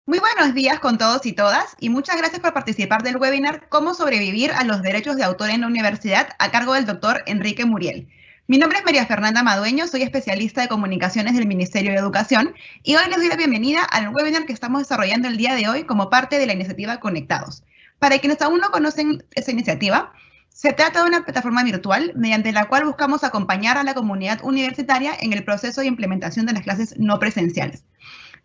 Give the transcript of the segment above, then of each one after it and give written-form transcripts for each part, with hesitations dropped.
Muy buenos días con todos y todas y muchas gracias por participar del webinar Cómo sobrevivir a los derechos de autor en la universidad a cargo del doctor Enrique Muriel. Mi nombre es María Fernanda Madueño, soy especialista de comunicaciones del Ministerio de Educación y hoy les doy la bienvenida al webinar que estamos desarrollando el día de hoy como parte de la iniciativa Conectados. Para quienes aún no conocen esa iniciativa, se trata de una plataforma virtual mediante la cual buscamos acompañar a la comunidad universitaria en el proceso de implementación de las clases no presenciales.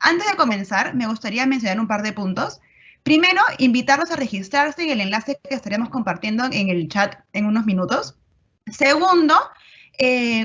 Antes de comenzar, me gustaría mencionar un par de puntos. Primero, invitarlos a registrarse en el enlace que estaremos compartiendo en el chat en unos minutos. Segundo,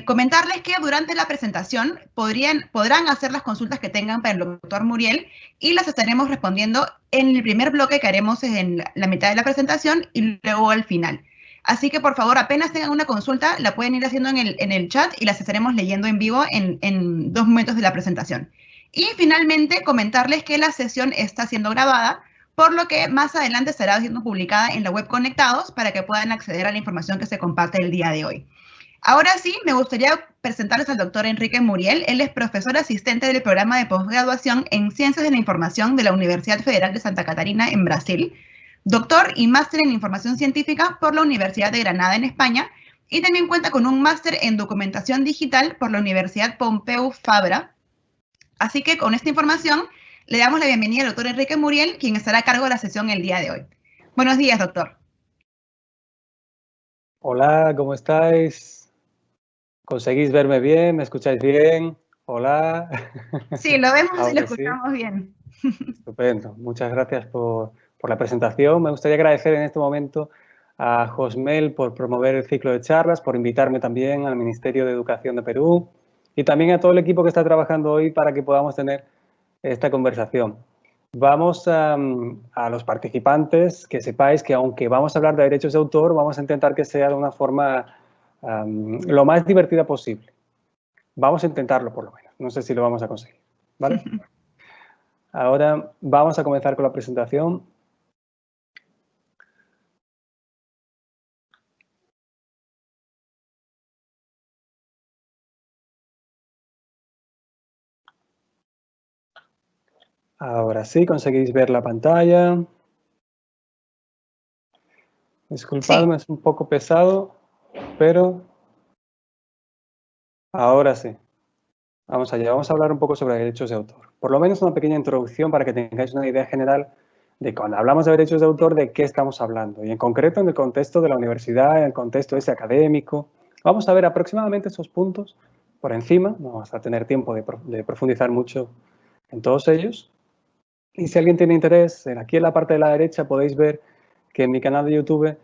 comentarles que durante la presentación podrán hacer las consultas que tengan para el doctor Muriel y las estaremos respondiendo en el primer bloque que haremos en la mitad de la presentación y luego al final. Así que, por favor, apenas tengan una consulta, la pueden ir haciendo en el chat y las estaremos leyendo en vivo en 2 momentos de la presentación. Y finalmente, comentarles que la sesión está siendo grabada, por lo que más adelante será siendo publicada en la web Conectados para que puedan acceder a la información que se comparte el día de hoy. Ahora sí, me gustaría presentarles al doctor Enrique Muriel. Él es profesor asistente del programa de posgraduación en Ciencias de la Información de la Universidad Federal de Santa Catarina en Brasil, doctor y máster en Información Científica por la Universidad de Granada en España, y también cuenta con un máster en Documentación Digital por la Universidad Pompeu Fabra. Así que con esta información le damos la bienvenida al doctor Enrique Muriel, quien estará a cargo de la sesión el día de hoy. Buenos días, doctor. Hola, ¿cómo estáis? ¿Conseguís verme bien? ¿Me escucháis bien? Hola. Sí, lo vemos y lo Ahora escuchamos sí. bien. Estupendo. Muchas gracias por la presentación. Me gustaría agradecer en este momento a Josmel por promover el ciclo de charlas, por invitarme también al Ministerio de Educación de Perú y también a todo el equipo que está trabajando hoy para que podamos tener esta conversación. Vamos a los participantes que sepáis que aunque vamos a hablar de derechos de autor, vamos a intentar que sea de una forma lo más divertida posible. Vamos a intentarlo por lo menos. No sé si lo vamos a conseguir, ¿vale? Ahora vamos a comenzar con la presentación. Ahora sí, conseguís ver la pantalla. Disculpadme, sí. Es un poco pesado, pero ahora sí. Vamos allá, vamos a hablar un poco sobre derechos de autor. Por lo menos una pequeña introducción para que tengáis una idea general de cuando hablamos de derechos de autor, de qué estamos hablando. Y en concreto en el contexto de la universidad, en el contexto ese académico. Vamos a ver aproximadamente esos puntos por encima. No vamos a tener tiempo de profundizar mucho en todos ellos. Y si alguien tiene interés, aquí en la parte de la derecha podéis ver que en mi canal de YouTube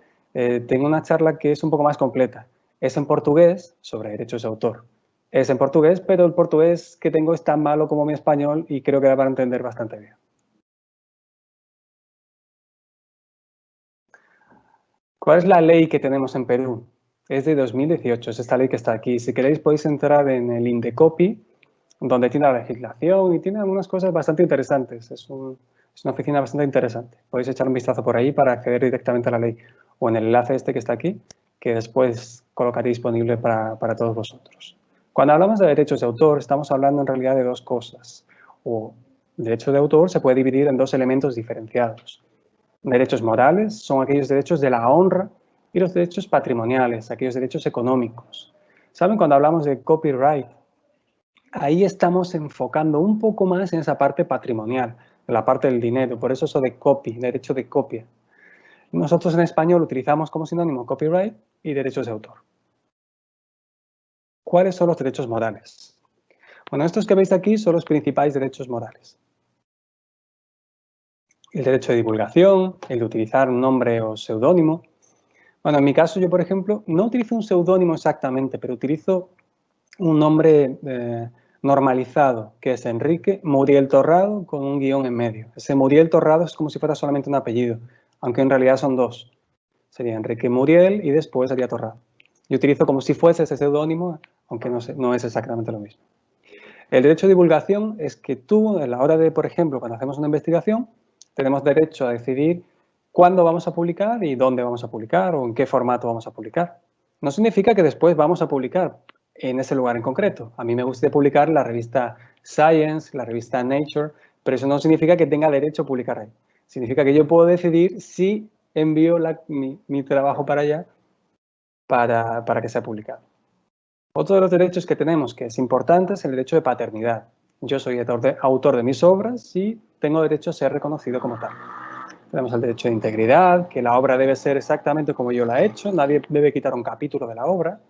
tengo una charla que es un poco más completa. Es en portugués sobre derechos de autor. Es en portugués, pero el portugués que tengo es tan malo como mi español y creo que da para entender bastante bien. ¿Cuál es la ley que tenemos en Perú? Es de 2018, es esta ley que está aquí. Si queréis podéis entrar en el Indecopi, donde tiene la legislación y tiene algunas cosas bastante interesantes. Es una oficina bastante interesante. Podéis echar un vistazo por ahí para acceder directamente a la ley o en el enlace este que está aquí, que después colocaré disponible para todos vosotros. Cuando hablamos de derechos de autor, estamos hablando en realidad de dos cosas. O derecho de autor se puede dividir en dos elementos diferenciados. Derechos morales son aquellos derechos de la honra y los derechos patrimoniales, aquellos derechos económicos. ¿Saben? Cuando hablamos de copyright, ahí estamos enfocando un poco más en esa parte patrimonial, en la parte del dinero, por eso de copy, derecho de copia. Nosotros en español utilizamos como sinónimo copyright y derechos de autor. ¿Cuáles son los derechos morales? Bueno, estos que veis aquí son los principales derechos morales. El derecho de divulgación, el de utilizar un nombre o seudónimo. Bueno, en mi caso yo, por ejemplo, no utilizo un seudónimo exactamente, pero utilizo un nombre normalizado, que es Enrique Muriel Torrado con un guión en medio. Ese Muriel Torrado es como si fuera solamente un apellido, aunque en realidad son dos. Sería Enrique Muriel y después sería Torrado. Yo utilizo como si fuese ese seudónimo, aunque no es exactamente lo mismo. El derecho de divulgación es que tú, a la hora de, por ejemplo, cuando hacemos una investigación, tenemos derecho a decidir cuándo vamos a publicar y dónde vamos a publicar o en qué formato vamos a publicar. No significa que después vamos a publicar en ese lugar en concreto. A mí me gusta publicar la revista Science, la revista Nature, pero eso no significa que tenga derecho a publicar ahí. Significa que yo puedo decidir si envío mi trabajo para allá para que sea publicado. Otro de los derechos que tenemos que es importante es el derecho de paternidad. Yo soy autor de mis obras y tengo derecho a ser reconocido como tal. Tenemos el derecho de integridad, que la obra debe ser exactamente como yo la he hecho, nadie debe quitar un capítulo de la obra.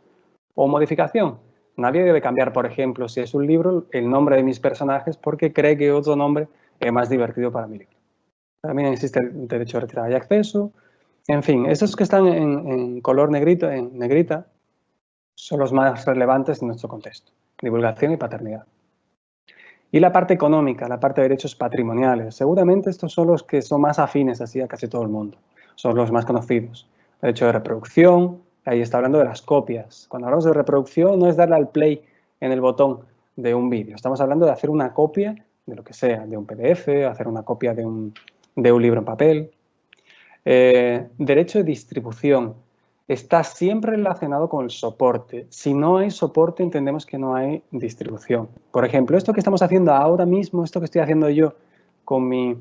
O modificación, nadie debe cambiar, por ejemplo, si es un libro, el nombre de mis personajes porque cree que otro nombre es más divertido para mi libro. También existe el derecho de retirada y acceso. En fin, estos que están en color negrita, son los más relevantes en nuestro contexto. Divulgación y paternidad. Y la parte económica, la parte de derechos patrimoniales. Seguramente estos son los que son más afines así a casi todo el mundo. Son los más conocidos. Derecho de reproducción, ahí está hablando de las copias. Cuando hablamos de reproducción no es darle al play en el botón de un vídeo. Estamos hablando de hacer una copia de lo que sea, de un PDF, hacer una copia de un libro en papel. Derecho de distribución. Está siempre relacionado con el soporte. Si no hay soporte, entendemos que no hay distribución. Por ejemplo, esto que estamos haciendo ahora mismo, esto que estoy haciendo yo con mi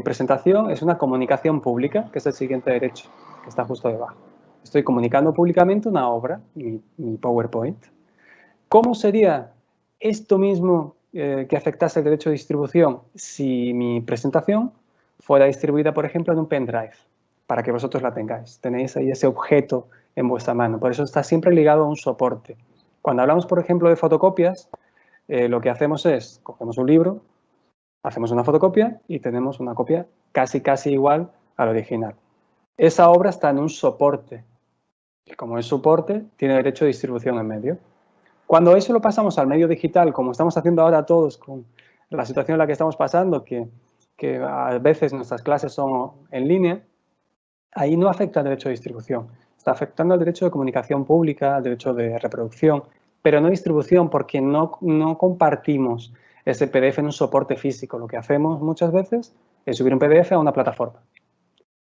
presentación, es una comunicación pública, que es el siguiente derecho, que está justo debajo. Estoy comunicando públicamente una obra, mi PowerPoint. ¿Cómo sería esto mismo que afectase el derecho de distribución si mi presentación fuera distribuida, por ejemplo, en un pendrive? Para que vosotros la tengáis. Tenéis ahí ese objeto en vuestra mano. Por eso está siempre ligado a un soporte. Cuando hablamos, por ejemplo, de fotocopias, lo que hacemos es, cogemos un libro, hacemos una fotocopia y tenemos una copia casi igual al original. Esa obra está en un soporte. Y como es soporte, tiene derecho de distribución en medio. Cuando eso lo pasamos al medio digital, como estamos haciendo ahora todos con la situación en la que estamos pasando, que a veces nuestras clases son en línea, ahí no afecta al derecho de distribución. Está afectando al derecho de comunicación pública, al derecho de reproducción, pero no distribución porque no compartimos ese PDF en un soporte físico. Lo que hacemos muchas veces es subir un PDF a una plataforma.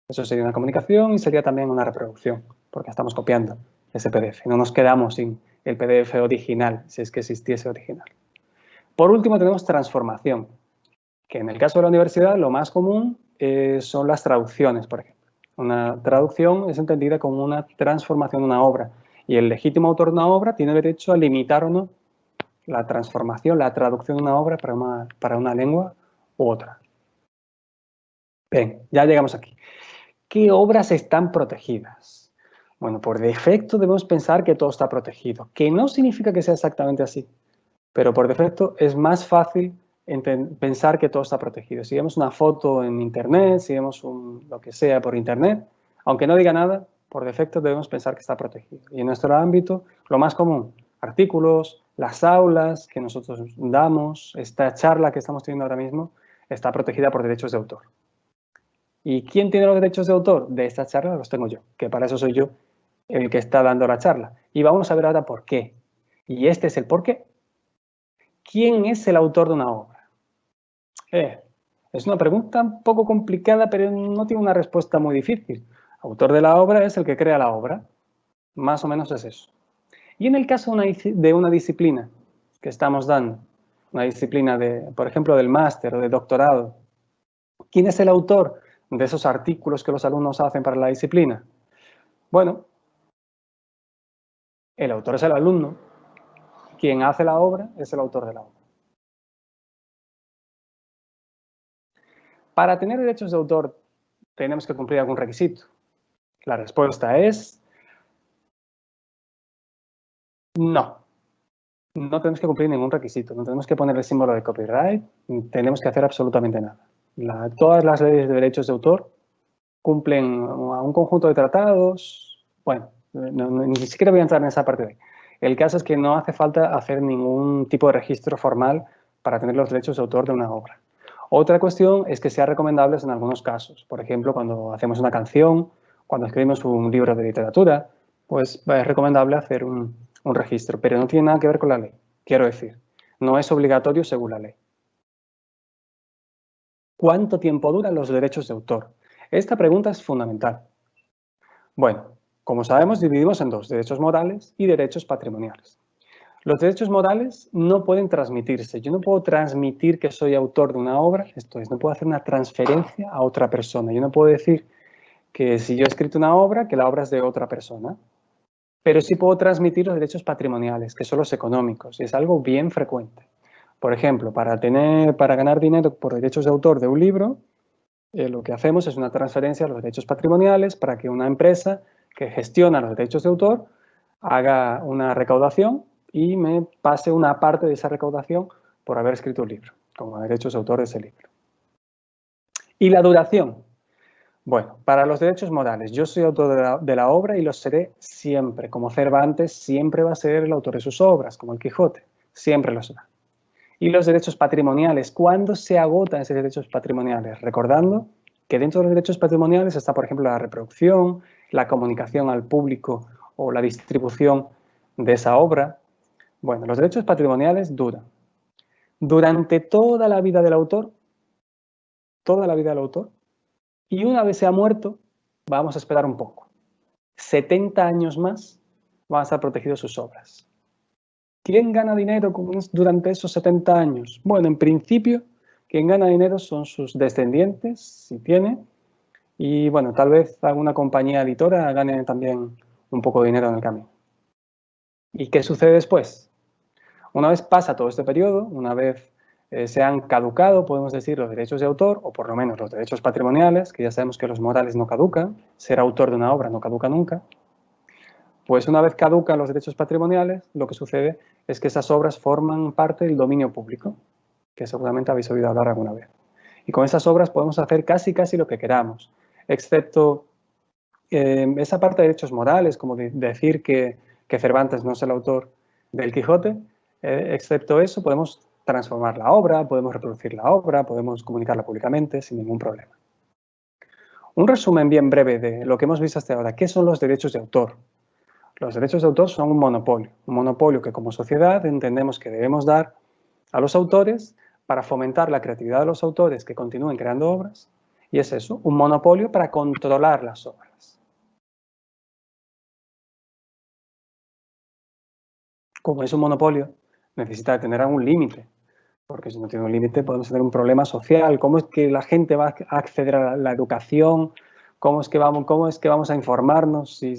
Eso sería una comunicación y sería también una reproducción, porque estamos copiando ese PDF. No nos quedamos sin el PDF original, si es que existiese original. Por último, tenemos transformación, que en el caso de la universidad lo más común son las traducciones, por ejemplo. Una traducción es entendida como una transformación de una obra y el legítimo autor de una obra tiene derecho a limitar o no la transformación, la traducción de una obra para una lengua u otra. Bien, ya llegamos aquí. ¿Qué obras están protegidas? Bueno, por defecto debemos pensar que todo está protegido, que no significa que sea exactamente así, pero por defecto es más fácil pensar que todo está protegido. Si vemos una foto en internet, si vemos lo que sea por internet, aunque no diga nada, por defecto debemos pensar que está protegido. Y en nuestro ámbito, lo más común, artículos, las aulas que nosotros damos, esta charla que estamos teniendo ahora mismo, está protegida por derechos de autor. ¿Y quién tiene los derechos de autor de esta charla? Los tengo yo, que para eso soy yo el que está dando la charla. Y vamos a ver ahora por qué. Y este es el por qué. ¿Quién es el autor de una obra? Es una pregunta un poco complicada, pero no tiene una respuesta muy difícil. Autor de la obra es el que crea la obra. Más o menos es eso. Y en el caso de una disciplina que estamos dando, una disciplina, por ejemplo, del máster o de doctorado, ¿quién es el autor de esos artículos que los alumnos hacen para la disciplina? Bueno, el autor es el alumno. Quien hace la obra es el autor de la obra. Para tener derechos de autor, tenemos que cumplir algún requisito. La respuesta es no. No tenemos que cumplir ningún requisito. No tenemos que poner el símbolo de copyright. Ni tenemos que hacer absolutamente nada. Todas las leyes de derechos de autor cumplen a un conjunto de tratados. Bueno, ni siquiera voy a entrar en esa parte de ahí. El caso es que no hace falta hacer ningún tipo de registro formal para tener los derechos de autor de una obra. Otra cuestión es que sea recomendable en algunos casos. Por ejemplo, cuando hacemos una canción, cuando escribimos un libro de literatura, pues es recomendable hacer un registro, pero no tiene nada que ver con la ley. Quiero decir, no es obligatorio según la ley. ¿Cuánto tiempo duran los derechos de autor? Esta pregunta es fundamental. Bueno, como sabemos, dividimos en dos, derechos morales y derechos patrimoniales. Los derechos morales no pueden transmitirse. Yo no puedo transmitir que soy autor de una obra, esto es, no puedo hacer una transferencia a otra persona. Yo no puedo decir que si yo he escrito una obra, que la obra es de otra persona. Pero sí puedo transmitir los derechos patrimoniales, que son los económicos, y es algo bien frecuente. Por ejemplo, para ganar dinero por derechos de autor de un libro, lo que hacemos es una transferencia a los derechos patrimoniales para que una empresa que gestiona los derechos de autor haga una recaudación y me pase una parte de esa recaudación por haber escrito un libro, como derechos de autor de ese libro. Y la duración. Bueno, para los derechos morales, yo soy autor de la obra y lo seré siempre. Como Cervantes siempre va a ser el autor de sus obras, como el Quijote, siempre lo será. Y los derechos patrimoniales, ¿cuándo se agotan esos derechos patrimoniales? Recordando que dentro de los derechos patrimoniales está, por ejemplo, la reproducción, la comunicación al público o la distribución de esa obra. Bueno, los derechos patrimoniales duran. Durante toda la vida del autor, y una vez se ha muerto, vamos a esperar un poco. 70 años más van a estar protegidos sus obras. ¿Quién gana dinero durante esos 70 años? Bueno, en principio, quien gana dinero son sus descendientes, si tiene, y bueno, tal vez alguna compañía editora gane también un poco de dinero en el camino. ¿Y qué sucede después? Una vez pasa todo este periodo, una vez se han caducado, podemos decir, los derechos de autor, o por lo menos los derechos patrimoniales, que ya sabemos que los morales no caducan, ser autor de una obra no caduca nunca, pues una vez caducan los derechos patrimoniales, lo que sucede es que esas obras forman parte del dominio público, que seguramente habéis oído hablar alguna vez. Y con esas obras podemos hacer casi lo que queramos, excepto esa parte de derechos morales, como decir que Cervantes no es el autor del Quijote, excepto eso podemos transformar la obra, podemos reproducir la obra, podemos comunicarla públicamente sin ningún problema. Un resumen bien breve de lo que hemos visto hasta ahora. ¿Qué son los derechos de autor? Los derechos de autor son un monopolio que como sociedad entendemos que debemos dar a los autores para fomentar la creatividad de los autores que continúen creando obras, y es eso, un monopolio para controlar las obras. Como es un monopolio, necesita tener algún límite, porque si no tiene un límite podemos tener un problema social. ¿Cómo es que la gente va a acceder a la educación? ¿Cómo es que vamos a informarnos si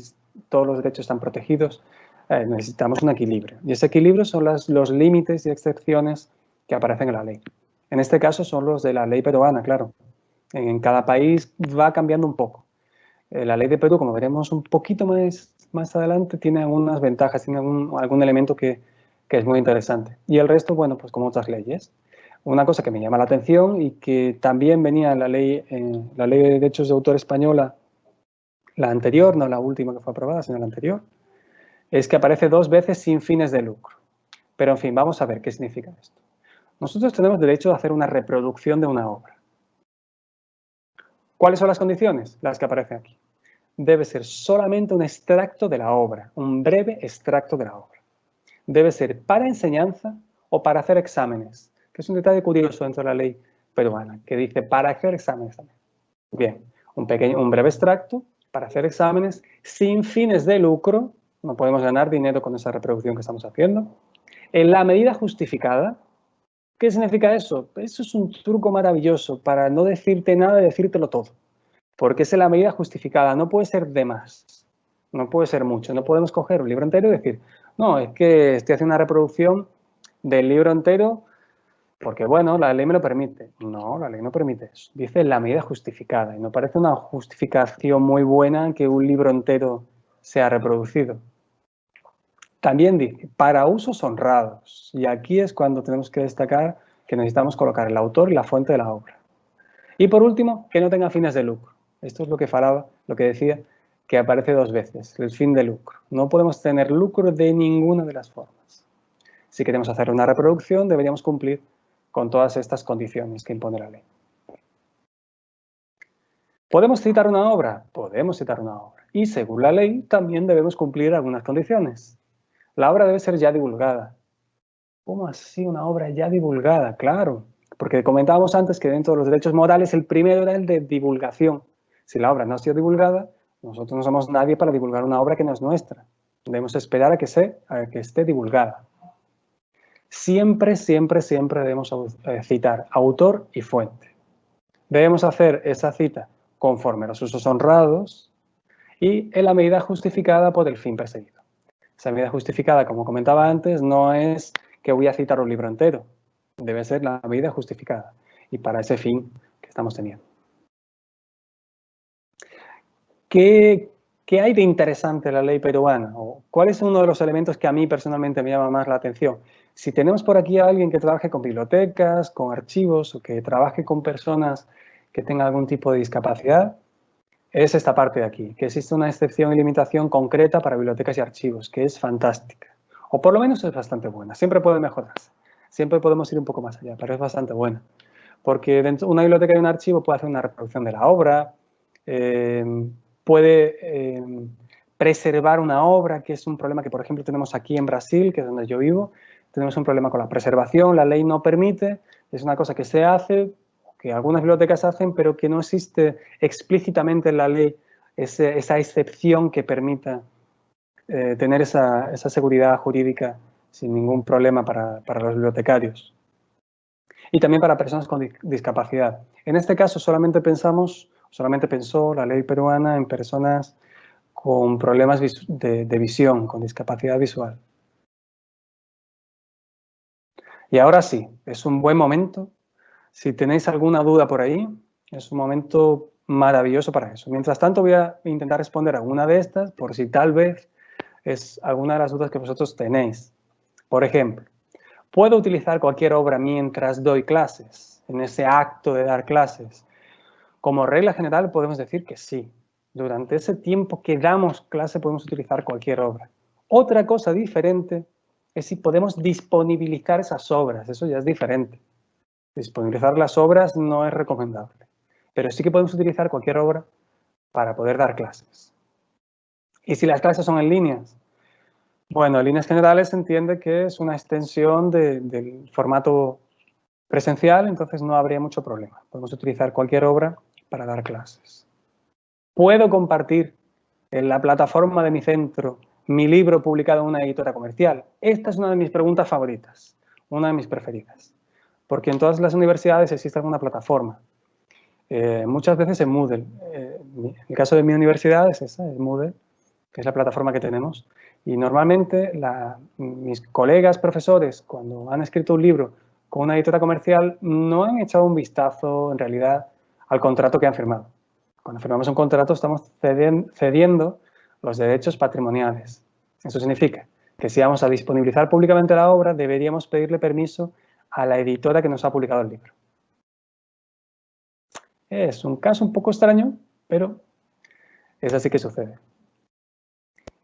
todos los derechos están protegidos? Necesitamos un equilibrio. Y ese equilibrio son los límites y excepciones que aparecen en la ley. En este caso son los de la ley peruana, claro. En cada país va cambiando un poco. La ley de Perú, como veremos un poquito más adelante, tiene algunas ventajas, tiene algún elemento que es muy interesante. Y el resto, bueno, pues como otras leyes. Una cosa que me llama la atención y que también venía en la ley de derechos de autor española, la anterior, no la última que fue aprobada, sino la anterior, es que aparece 2 veces sin fines de lucro. Pero, en fin, vamos a ver qué significa esto. Nosotros tenemos derecho a hacer una reproducción de una obra. ¿Cuáles son las condiciones? Las que aparecen aquí. Debe ser solamente un extracto de la obra, un breve extracto de la obra. Debe ser para enseñanza o para hacer exámenes, que es un detalle curioso dentro de la ley peruana, que dice para hacer exámenes también. Bien, un breve extracto para hacer exámenes sin fines de lucro, no podemos ganar dinero con esa reproducción que estamos haciendo, en la medida justificada. ¿Qué significa eso? Eso es un truco maravilloso para no decirte nada y decírtelo todo. Porque es en la medida justificada, no puede ser de más, no puede ser mucho. No podemos coger un libro entero y decir, no, es que estoy haciendo una reproducción del libro entero porque, bueno, la ley me lo permite. No, la ley no permite eso. Dice en la medida justificada y no parece una justificación muy buena que un libro entero sea reproducido. También dice, para usos honrados. Y aquí es cuando tenemos que destacar que necesitamos colocar el autor y la fuente de la obra. Y por último, que no tenga fines de lucro. Esto es lo que decía, que aparece 2 veces, el fin de lucro. No podemos tener lucro de ninguna de las formas. Si queremos hacer una reproducción, deberíamos cumplir con todas estas condiciones que impone la ley. ¿Podemos citar una obra? Podemos citar una obra. Y según la ley, también debemos cumplir algunas condiciones. La obra debe ser ya divulgada. ¿Cómo así una obra ya divulgada? Claro, porque comentábamos antes que dentro de los derechos morales el primero era el de divulgación. Si la obra no ha sido divulgada, nosotros no somos nadie para divulgar una obra que no es nuestra. Debemos esperar a que esté divulgada. siempre, siempre, siempre debemos citar autor y fuente. Debemos hacer esa cita conforme a los usos honrados y en la medida justificada por el fin perseguido. Esa medida justificada, como comentaba antes, no es que voy a citar un libro entero. Debe ser la medida justificada y para ese fin que estamos teniendo. ¿Qué hay de interesante en la ley peruana? ¿O cuál es uno de los elementos que a mí personalmente me llama más la atención? Si tenemos por aquí a alguien que trabaje con bibliotecas, con archivos o que trabaje con personas que tengan algún tipo de discapacidad, es esta parte de aquí, que existe una excepción y limitación concreta para bibliotecas y archivos, que es fantástica. O por lo menos es bastante buena. Siempre puede mejorarse. Siempre podemos ir un poco más allá, pero es bastante buena. Porque dentro de una biblioteca y un archivo puede hacer una reproducción de la obra, puede preservar una obra, que es un problema que, por ejemplo, tenemos aquí en Brasil, que es donde yo vivo. Tenemos un problema con la preservación, la ley no permite, es una cosa que se hace, que algunas bibliotecas hacen, pero que no existe explícitamente en la ley esa excepción que permita tener esa seguridad jurídica sin ningún problema para los bibliotecarios. Y también para personas con discapacidad. En este caso solamente pensó la ley peruana en personas con problemas de visión, con discapacidad visual. Y ahora sí, es un buen momento. Si tenéis alguna duda por ahí, es un momento maravilloso para eso. Mientras tanto, voy a intentar responder alguna de estas, por si tal vez es alguna de las dudas que vosotros tenéis. Por ejemplo, ¿puedo utilizar cualquier obra mientras doy clases, en ese acto de dar clases? Como regla general, podemos decir que sí. Durante ese tiempo que damos clase, podemos utilizar cualquier obra. Otra cosa diferente es si podemos disponibilizar esas obras. Eso ya es diferente. Disponibilizar las obras no es recomendable, pero sí que podemos utilizar cualquier obra para poder dar clases. ¿Y si las clases son en líneas? Bueno, en líneas generales se entiende que es una extensión del formato presencial, entonces no habría mucho problema. Podemos utilizar cualquier obra para dar clases. ¿Puedo compartir en la plataforma de mi centro mi libro publicado en una editora comercial? Esta es una de mis preguntas favoritas, una de mis preferidas. Porque en todas las universidades existe alguna plataforma. Muchas veces en Moodle. En el caso de mi universidad es esa, es Moodle, que es la plataforma que tenemos. Y normalmente mis colegas profesores, cuando han escrito un libro con una editora comercial, no han echado un vistazo, en realidad, al contrato que han firmado. Cuando firmamos un contrato estamos cediendo los derechos patrimoniales. Eso significa que si vamos a disponibilizar públicamente la obra, deberíamos pedirle permiso a la editora que nos ha publicado el libro. Es un caso un poco extraño, pero es así que sucede.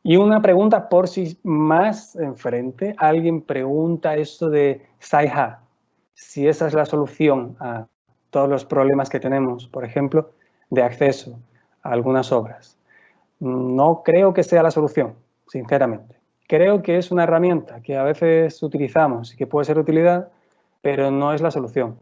Y una pregunta por si más enfrente, alguien pregunta esto de Sci-Hub, si esa es la solución a todos los problemas que tenemos, por ejemplo, de acceso a algunas obras. No creo que sea la solución, sinceramente. Creo que es una herramienta que a veces utilizamos y que puede ser de utilidad, pero no es la solución.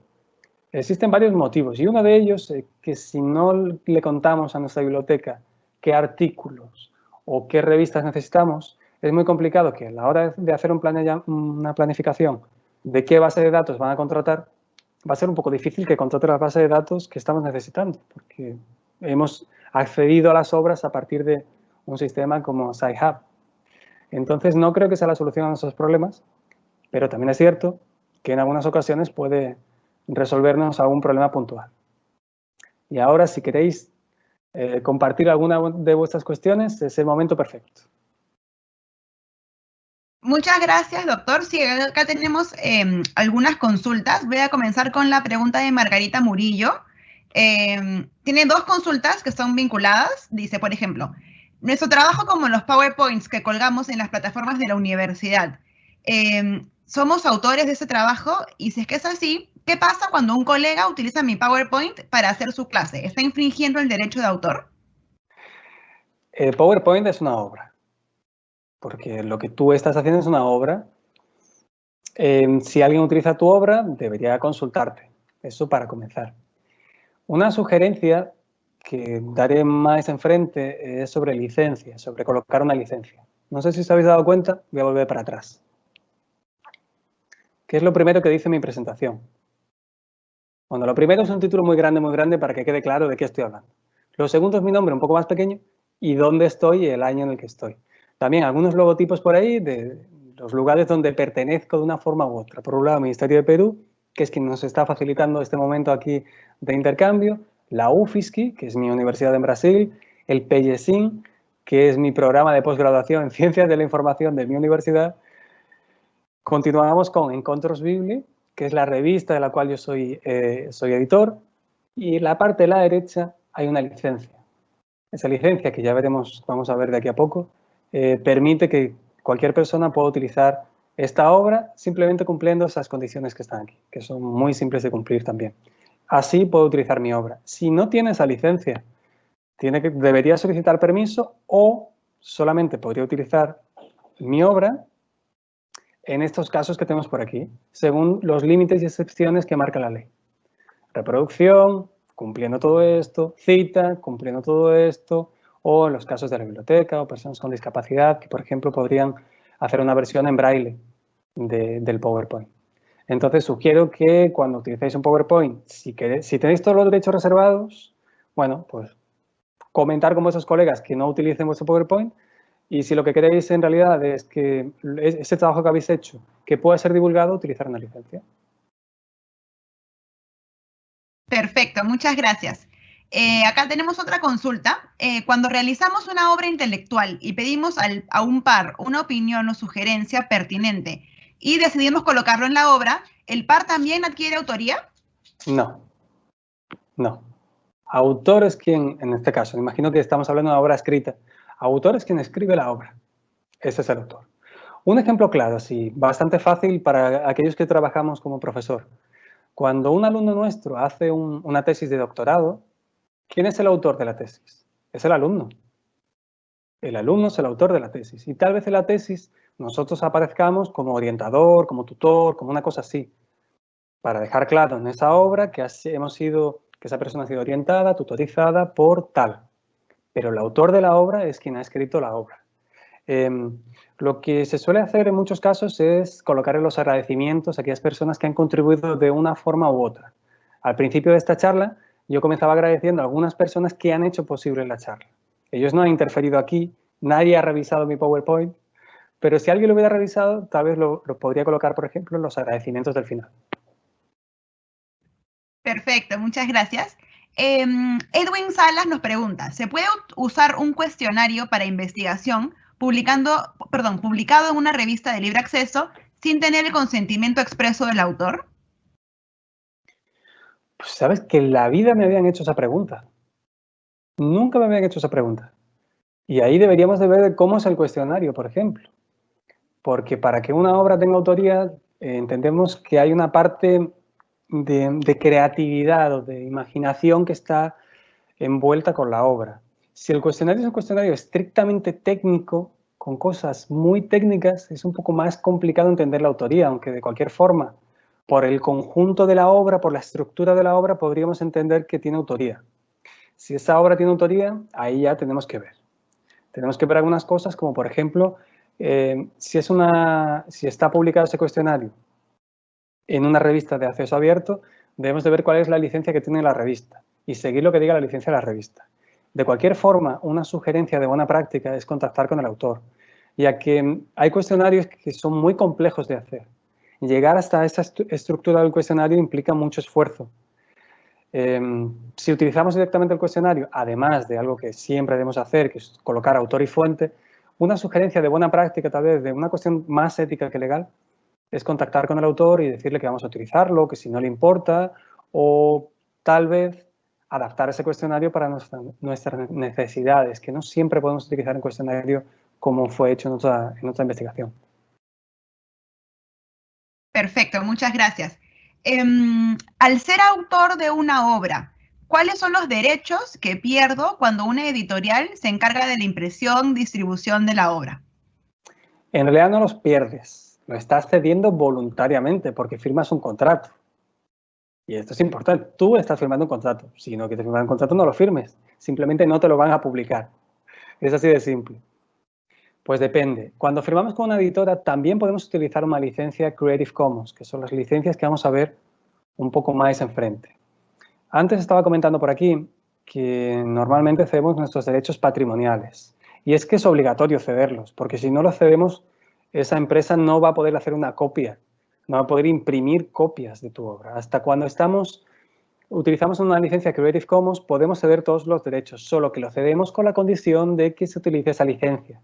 Existen varios motivos y uno de ellos es que si no le contamos a nuestra biblioteca qué artículos o qué revistas necesitamos, es muy complicado que a la hora de hacer una planificación de qué base de datos van a contratar, va a ser un poco difícil que contrate la base de datos que estamos necesitando, porque hemos accedido a las obras a partir de un sistema como Sci-Hub. Entonces, no creo que sea la solución a nuestros problemas, pero también es cierto que en algunas ocasiones puede resolvernos algún problema puntual. Y ahora, si queréis compartir alguna de vuestras cuestiones, es el momento perfecto. Muchas gracias, doctor. Sí, acá tenemos algunas consultas. Voy a comenzar con la pregunta de Margarita Murillo. Tiene dos consultas que son vinculadas. Dice, por ejemplo, nuestro trabajo como los PowerPoints que colgamos en las plataformas de la universidad, ¿somos autores de ese trabajo? Y si es que es así, ¿qué pasa cuando un colega utiliza mi PowerPoint para hacer su clase? ¿Está infringiendo el derecho de autor? PowerPoint es una obra, porque lo que tú estás haciendo es una obra. Si alguien utiliza tu obra, debería consultarte. Eso para comenzar. Una sugerencia que daré más enfrente es sobre licencia, sobre colocar una licencia. No sé si os habéis dado cuenta, voy a volver para atrás. ¿Qué es lo primero que dice mi presentación? Bueno, lo primero es un título muy grande para que quede claro de qué estoy hablando. Lo segundo es mi nombre un poco más pequeño y dónde estoy y el año en el que estoy. También algunos logotipos por ahí de los lugares donde pertenezco de una forma u otra. Por un lado, el Ministerio de Perú, que es quien nos está facilitando este momento aquí de intercambio, la UFSC, que es mi universidad en Brasil, el PEGESIN, que es mi programa de posgraduación en Ciencias de la Información de mi universidad. Continuamos con Encontros Bibli, que es la revista de la cual yo soy editor, y en la parte de la derecha hay una licencia. Esa licencia, que ya veremos, vamos a ver de aquí a poco, permite que cualquier persona pueda utilizar esta obra simplemente cumpliendo esas condiciones que están aquí, que son muy simples de cumplir también. Así puedo utilizar mi obra. Si no tiene esa licencia, debería solicitar permiso o solamente podría utilizar mi obra en estos casos que tenemos por aquí, según los límites y excepciones que marca la ley. Reproducción, cumpliendo todo esto, cita, cumpliendo todo esto, o en los casos de la biblioteca o personas con discapacidad que, por ejemplo, podrían hacer una versión en braille del PowerPoint. Entonces, sugiero que cuando utilicéis un PowerPoint, si tenéis todos los derechos reservados, bueno, pues comentar con vuestros colegas que no utilicen vuestro PowerPoint. Y si lo que queréis en realidad es que ese trabajo que habéis hecho, que pueda ser divulgado, utilizar una licencia. Perfecto, muchas gracias. Acá tenemos otra consulta. Cuando realizamos una obra intelectual y pedimos a un par una opinión o sugerencia pertinente y decidimos colocarlo en la obra, ¿el par también adquiere autoría? No, no. Autor es quien, en este caso, imagino que estamos hablando de una obra escrita. Autor es quien escribe la obra. Ese es el autor. Un ejemplo claro, sí, bastante fácil para aquellos que trabajamos como profesor. Cuando un alumno nuestro hace una tesis de doctorado, ¿quién es el autor de la tesis? Es el alumno. El alumno es el autor de la tesis. Y tal vez en la tesis nosotros aparezcamos como orientador, como tutor, como una cosa así, para dejar claro en esa obra que esa persona ha sido orientada, tutorizada por tal. Pero el autor de la obra es quien ha escrito la obra. Lo que se suele hacer en muchos casos es colocar en los agradecimientos a aquellas personas que han contribuido de una forma u otra. Al principio de esta charla, yo comenzaba agradeciendo a algunas personas que han hecho posible la charla. Ellos no han interferido aquí, nadie ha revisado mi PowerPoint, pero si alguien lo hubiera revisado, tal vez lo podría colocar, por ejemplo, en los agradecimientos del final. Perfecto, muchas gracias. Edwin Salas nos pregunta, ¿se puede usar un cuestionario para investigación publicado en una revista de libre acceso sin tener el consentimiento expreso del autor? Pues sabes que en la vida me habían hecho esa pregunta. Nunca me habían hecho esa pregunta. Y ahí deberíamos de ver cómo es el cuestionario, por ejemplo. Porque para que una obra tenga autoría, entendemos que hay una parte de creatividad o de imaginación que está envuelta con la obra. Si el cuestionario es un cuestionario estrictamente técnico, con cosas muy técnicas, es un poco más complicado entender la autoría, aunque de cualquier forma, por el conjunto de la obra, por la estructura de la obra, podríamos entender que tiene autoría. Si esa obra tiene autoría, ahí ya tenemos que ver. Tenemos que ver algunas cosas, como por ejemplo, si está publicado ese cuestionario en una revista de acceso abierto, debemos de ver cuál es la licencia que tiene la revista y seguir lo que diga la licencia de la revista. De cualquier forma, una sugerencia de buena práctica es contactar con el autor, ya que hay cuestionarios que son muy complejos de hacer. Llegar hasta esa estructura del cuestionario implica mucho esfuerzo. Si utilizamos directamente el cuestionario, además de algo que siempre debemos hacer, que es colocar autor y fuente, una sugerencia de buena práctica, tal vez de una cuestión más ética que legal, es contactar con el autor y decirle que vamos a utilizarlo, que si no le importa, o tal vez adaptar ese cuestionario para nuestras necesidades, que no siempre podemos utilizar un cuestionario como fue hecho en otra investigación. Perfecto, muchas gracias. Al ser autor de una obra, ¿cuáles son los derechos que pierdo cuando una editorial se encarga de la impresión, distribución de la obra? En realidad no los pierdes, lo estás cediendo voluntariamente porque firmas un contrato. Y esto es importante, tú estás firmando un contrato. Si no quieres firmar un contrato, no lo firmes. Simplemente no te lo van a publicar. Es así de simple. Pues depende. Cuando firmamos con una editora también podemos utilizar una licencia Creative Commons, que son las licencias que vamos a ver un poco más enfrente. Antes estaba comentando por aquí que normalmente cedemos nuestros derechos patrimoniales. Y es que es obligatorio cederlos, porque si no los cedemos, esa empresa no va a poder hacer una copia, no va a poder imprimir copias de tu obra. Hasta cuando utilizamos una licencia Creative Commons, podemos ceder todos los derechos, solo que lo cedemos con la condición de que se utilice esa licencia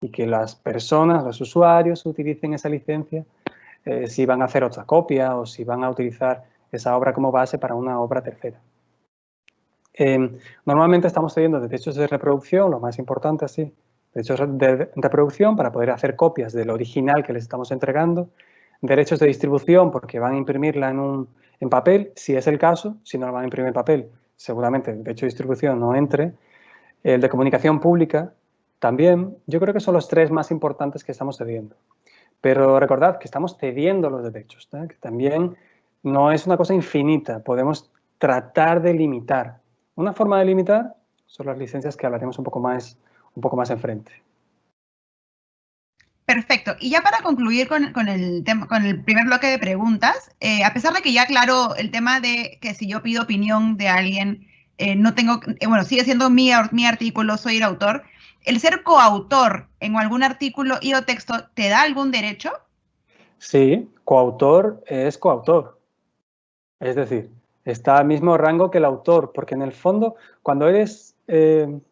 y que las personas, los usuarios, utilicen esa licencia si van a hacer otra copia o si van a utilizar esa obra como base para una obra tercera. Normalmente estamos cediendo derechos de reproducción, lo más importante así, derechos de reproducción para poder hacer copias del original que les estamos entregando, derechos de distribución porque van a imprimirla en papel, si es el caso, si no la van a imprimir en papel, seguramente el derecho de distribución no entre, el de comunicación pública también. Yo creo que son los tres más importantes que estamos cediendo. Pero recordad que estamos cediendo los derechos, que también no es una cosa infinita, podemos tratar de limitar. Una forma de limitar son las licencias que hablaremos un poco más enfrente. Perfecto. Y ya para concluir con el primer bloque de preguntas, a pesar de que ya aclaró el tema de que si yo pido opinión de alguien, no tengo, bueno, sigue siendo mi artículo, soy el autor. ¿El ser coautor en algún artículo y o texto te da algún derecho? Sí, coautor es coautor. Es decir, está al mismo rango que el autor, porque en el fondo, cuando eres... voy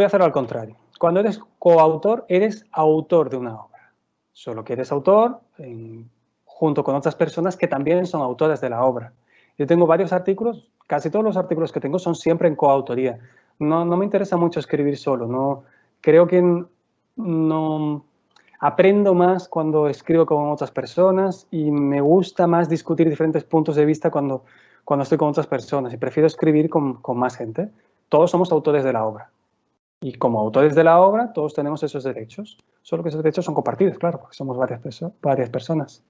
a hacerlo al contrario. Cuando eres coautor, eres autor de una obra. Solo que eres autor junto con otras personas que también son autores de la obra. Yo tengo varios artículos, casi todos los artículos que tengo son siempre en coautoría. No me interesa mucho escribir solo. No, creo que no aprendo más cuando escribo con otras personas y me gusta más discutir diferentes puntos de vista cuando estoy con otras personas y prefiero escribir con más gente. Todos somos autores de la obra. Y como autores de la obra, todos tenemos esos derechos. Solo que esos derechos son compartidos, claro, porque somos varias personas.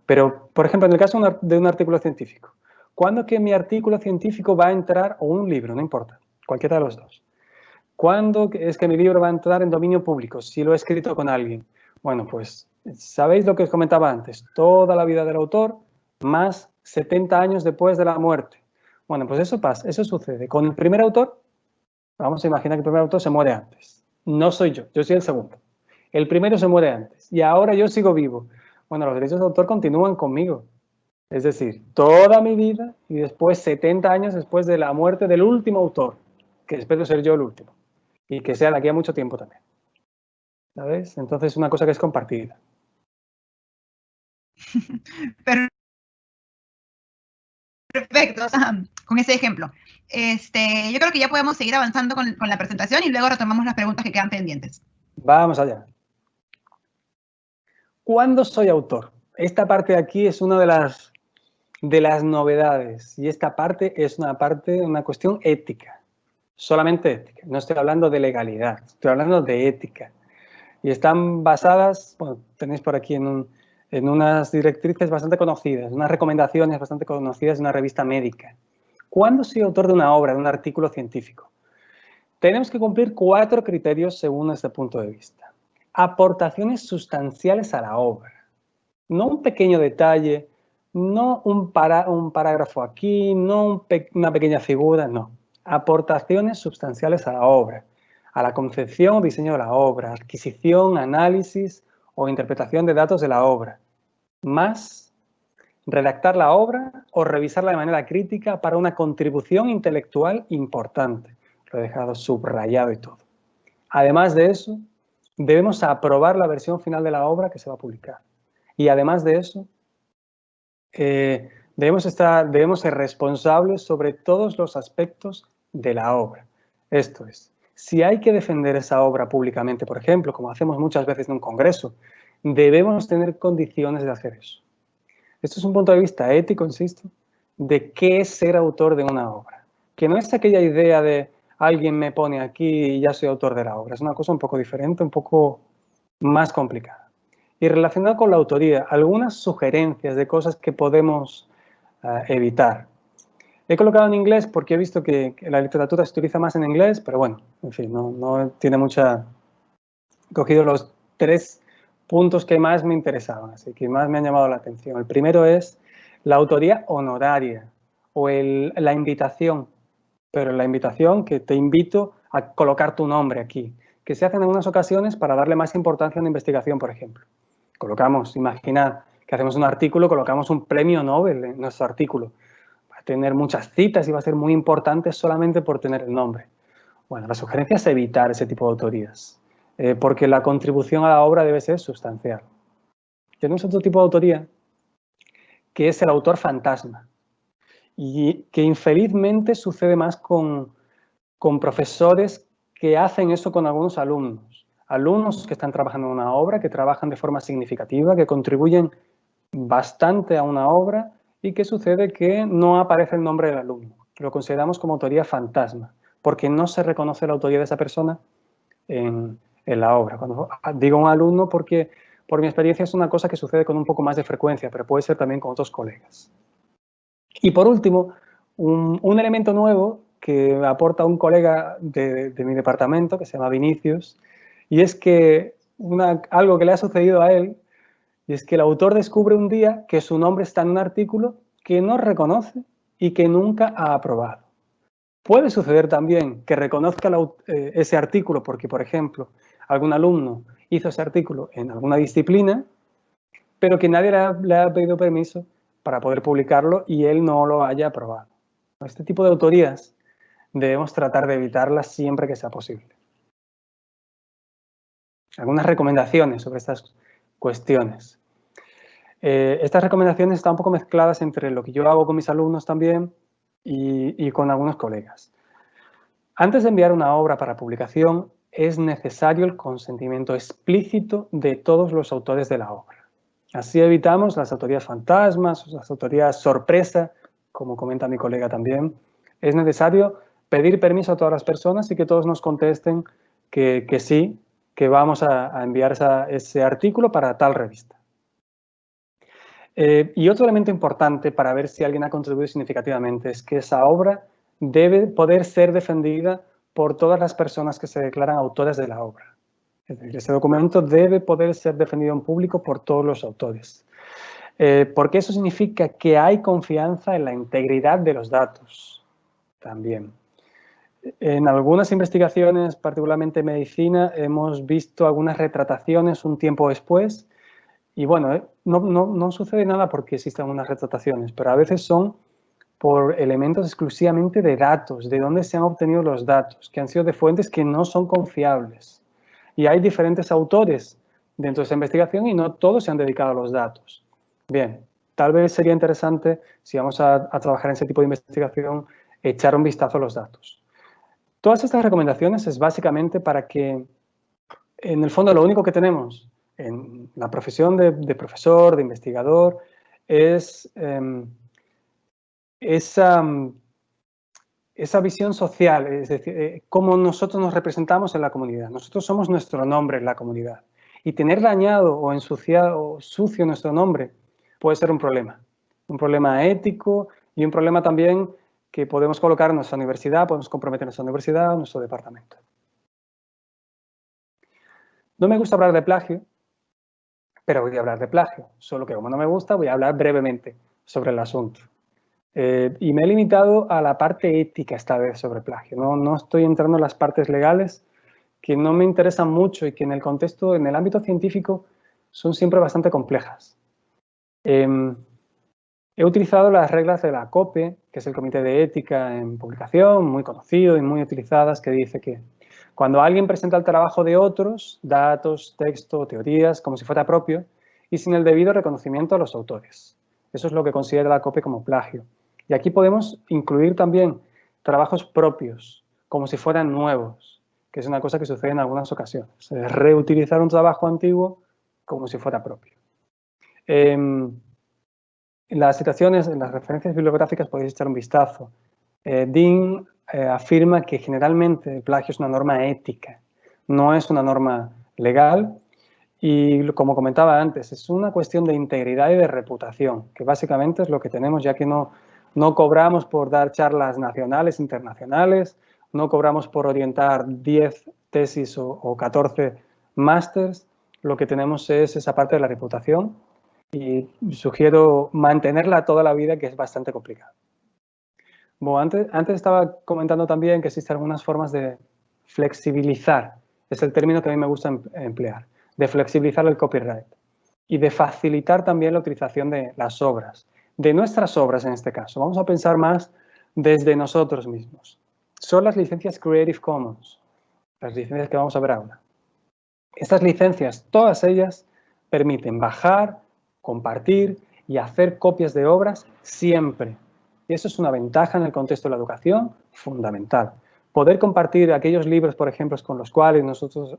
Pero, por ejemplo, en el caso de un artículo científico, ¿cuándo que mi artículo científico va a entrar, o un libro, no importa, cualquiera de los dos? ¿Cuándo es que mi libro va a entrar en dominio público si lo he escrito con alguien? Bueno, pues, ¿sabéis lo que os comentaba antes? Toda la vida del autor más 70 años después de la muerte. Bueno, pues eso pasa, eso sucede. Con el primer autor, vamos a imaginar que el primer autor se muere antes. No soy yo soy el segundo. El primero se muere antes y ahora yo sigo vivo. Bueno, los derechos de autor continúan conmigo. Es decir, toda mi vida y después 70 años después de la muerte del último autor, que espero ser yo el último y que sea de aquí a mucho tiempo también. ¿Sabes? Entonces es una cosa que es compartida. Perfecto, con ese ejemplo. Yo creo que ya podemos seguir avanzando con la presentación y luego retomamos las preguntas que quedan pendientes. Vamos allá. ¿Cuándo soy autor? Esta parte de aquí es una de las novedades y esta parte es una cuestión ética, solamente ética. No estoy hablando de legalidad, estoy hablando de ética. Y están basadas, bueno, tenéis por aquí en unas directrices bastante conocidas, unas recomendaciones bastante conocidas de una revista médica. ¿Cuándo soy autor de una obra, de un artículo científico? Tenemos que cumplir 4 criterios según este punto de vista. Aportaciones sustanciales a la obra. No un pequeño detalle, no un parágrafo aquí, no una pequeña figura, no. Aportaciones sustanciales a la obra, a la concepción o diseño de la obra, adquisición, análisis o interpretación de datos de la obra. Más redactar la obra o revisarla de manera crítica para una contribución intelectual importante. Lo he dejado subrayado y todo. Además de eso, debemos aprobar la versión final de la obra que se va a publicar. Y además de eso, debemos ser responsables sobre todos los aspectos de la obra. Esto es, si hay que defender esa obra públicamente, por ejemplo, como hacemos muchas veces en un congreso, debemos tener condiciones de hacer eso. Esto es un punto de vista ético, insisto, de qué es ser autor de una obra. Que no es aquella idea de alguien me pone aquí y ya soy autor de la obra. Es una cosa un poco diferente, un poco más complicada. Y relacionado con la autoría, algunas sugerencias de cosas que podemos evitar. He colocado en inglés porque he visto que la literatura se utiliza más en inglés, pero bueno, en fin, no tiene mucha... He cogido los 3 puntos que más me interesaban, así que más me han llamado la atención. El primero es la autoría honoraria o la invitación, pero la invitación que te invito a colocar tu nombre aquí, que se hace en algunas ocasiones para darle más importancia a una investigación, por ejemplo. Colocamos, imaginad que hacemos un artículo, colocamos un premio Nobel en nuestro artículo. Va a tener muchas citas y va a ser muy importante solamente por tener el nombre. Bueno, la sugerencia es evitar ese tipo de autorías, porque la contribución a la obra debe ser sustancial. Tenemos otro tipo de autoría, que es el autor fantasma, y que infelizmente sucede más con profesores que hacen eso con algunos alumnos. Alumnos que están trabajando en una obra, que trabajan de forma significativa, que contribuyen bastante a una obra y que sucede que no aparece el nombre del alumno. Lo consideramos como autoría fantasma, porque no se reconoce la autoría de esa persona en la obra. Cuando digo un alumno, porque por mi experiencia es una cosa que sucede con un poco más de frecuencia, pero puede ser también con otros colegas. Y por último, un elemento nuevo que aporta un colega de mi departamento, que se llama Vinicius, y es que algo que le ha sucedido a él, y es que el autor descubre un día que su nombre está en un artículo que no reconoce y que nunca ha aprobado. Puede suceder también que reconozca ese artículo porque, por ejemplo, algún alumno hizo ese artículo en alguna disciplina, pero que nadie le ha pedido permiso para poder publicarlo y él no lo haya aprobado. Este tipo de autorías debemos tratar de evitarlas siempre que sea posible. Algunas recomendaciones sobre estas cuestiones. Estas recomendaciones están un poco mezcladas entre lo que yo hago con mis alumnos también y con algunos colegas. Antes de enviar una obra para publicación, es necesario el consentimiento explícito de todos los autores de la obra. Así evitamos las autorías fantasmas, las autorías sorpresa, como comenta mi colega también. Es necesario pedir permiso a todas las personas y que todos nos contesten que sí, que vamos a enviar ese artículo para tal revista. Y otro elemento importante para ver si alguien ha contribuido significativamente es que esa obra debe poder ser defendida por todas las personas que se declaran autores de la obra. Es decir, ese documento debe poder ser defendido en público por todos los autores. Porque eso significa que hay confianza en la integridad de los datos también. En algunas investigaciones, particularmente en medicina, hemos visto algunas retrataciones un tiempo después y bueno, no sucede nada porque existan unas retrataciones, pero a veces son por elementos exclusivamente de datos, de dónde se han obtenido los datos, que han sido de fuentes que no son confiables. Y hay diferentes autores dentro de esa investigación y no todos se han dedicado a los datos. Bien, tal vez sería interesante, si vamos a trabajar en ese tipo de investigación, echar un vistazo a los datos. Todas estas recomendaciones es básicamente para que, en el fondo, lo único que tenemos en la profesión de profesor, de investigador, es esa visión social, es decir, cómo nosotros nos representamos en la comunidad. Nosotros somos nuestro nombre en la comunidad. Y tener dañado o ensuciado o sucio nuestro nombre puede ser un problema ético y un problema también que podemos colocar en nuestra universidad, podemos comprometer nuestra universidad o nuestro departamento. No me gusta hablar de plagio, pero voy a hablar de plagio. Solo que como no me gusta, voy a hablar brevemente sobre el asunto. Y me he limitado a la parte ética esta vez sobre plagio. No estoy entrando en las partes legales que no me interesan mucho y que en el contexto, en el ámbito científico, son siempre bastante complejas. He utilizado las reglas de la COPE, que es el Comité de Ética en Publicación, muy conocido y muy utilizadas, que dice que cuando alguien presenta el trabajo de otros, datos, texto, teorías, como si fuera propio, y sin el debido reconocimiento a los autores. Eso es lo que considera la COPE como plagio. Y aquí podemos incluir también trabajos propios, como si fueran nuevos, que es una cosa que sucede en algunas ocasiones. Es reutilizar un trabajo antiguo como si fuera propio. En las citaciones, en las referencias bibliográficas podéis echar un vistazo. Dean afirma que generalmente el plagio es una norma ética, no es una norma legal y, como comentaba antes, es una cuestión de integridad y de reputación, que básicamente es lo que tenemos, ya que no No cobramos por dar charlas nacionales, internacionales, no cobramos por orientar 10 tesis o 14 másters. Lo que tenemos es esa parte de la reputación y sugiero mantenerla toda la vida, que es bastante complicado. Bueno, antes estaba comentando también que existen algunas formas de flexibilizar, es el término que a mí me gusta emplear, de flexibilizar el copyright y de facilitar también la utilización de las obras, de nuestras obras en este caso. Vamos a pensar más desde nosotros mismos. Son las licencias Creative Commons, las licencias que vamos a ver ahora. Estas licencias, todas ellas, permiten bajar, compartir y hacer copias de obras siempre. Y eso es una ventaja en el contexto de la educación fundamental. Poder compartir aquellos libros, por ejemplo, con los cuales nosotros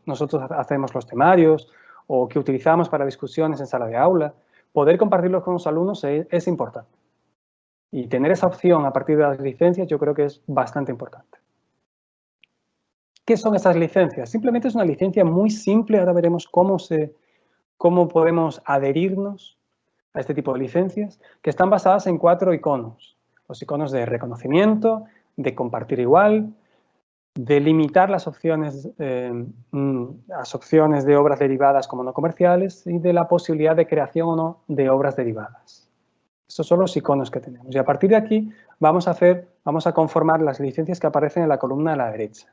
hacemos los temarios o que utilizamos para discusiones en sala de aula, poder compartirlos con los alumnos es importante. Y tener esa opción a partir de las licencias yo creo que es bastante importante. ¿Qué son esas licencias? Simplemente es una licencia muy simple. Ahora veremos cómo podemos adherirnos a este tipo de licencias, que están basadas en 4 iconos. Los iconos de reconocimiento, de compartir igual, de limitar las opciones de obras derivadas como no comerciales y de la posibilidad de creación o no de obras derivadas. Estos son los iconos que tenemos. Y a partir de aquí vamos a conformar las licencias que aparecen en la columna a la derecha.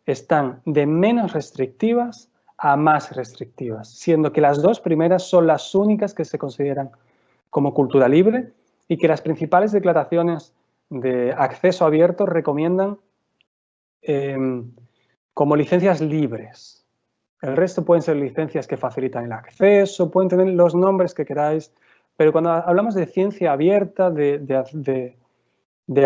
Están de menos restrictivas a más restrictivas, siendo que las 2 primeras son las únicas que se consideran como cultura libre y que las principales declaraciones de acceso abierto recomiendan como licencias libres. El resto pueden ser licencias que facilitan el acceso, pueden tener los nombres que queráis, pero cuando hablamos de ciencia abierta, de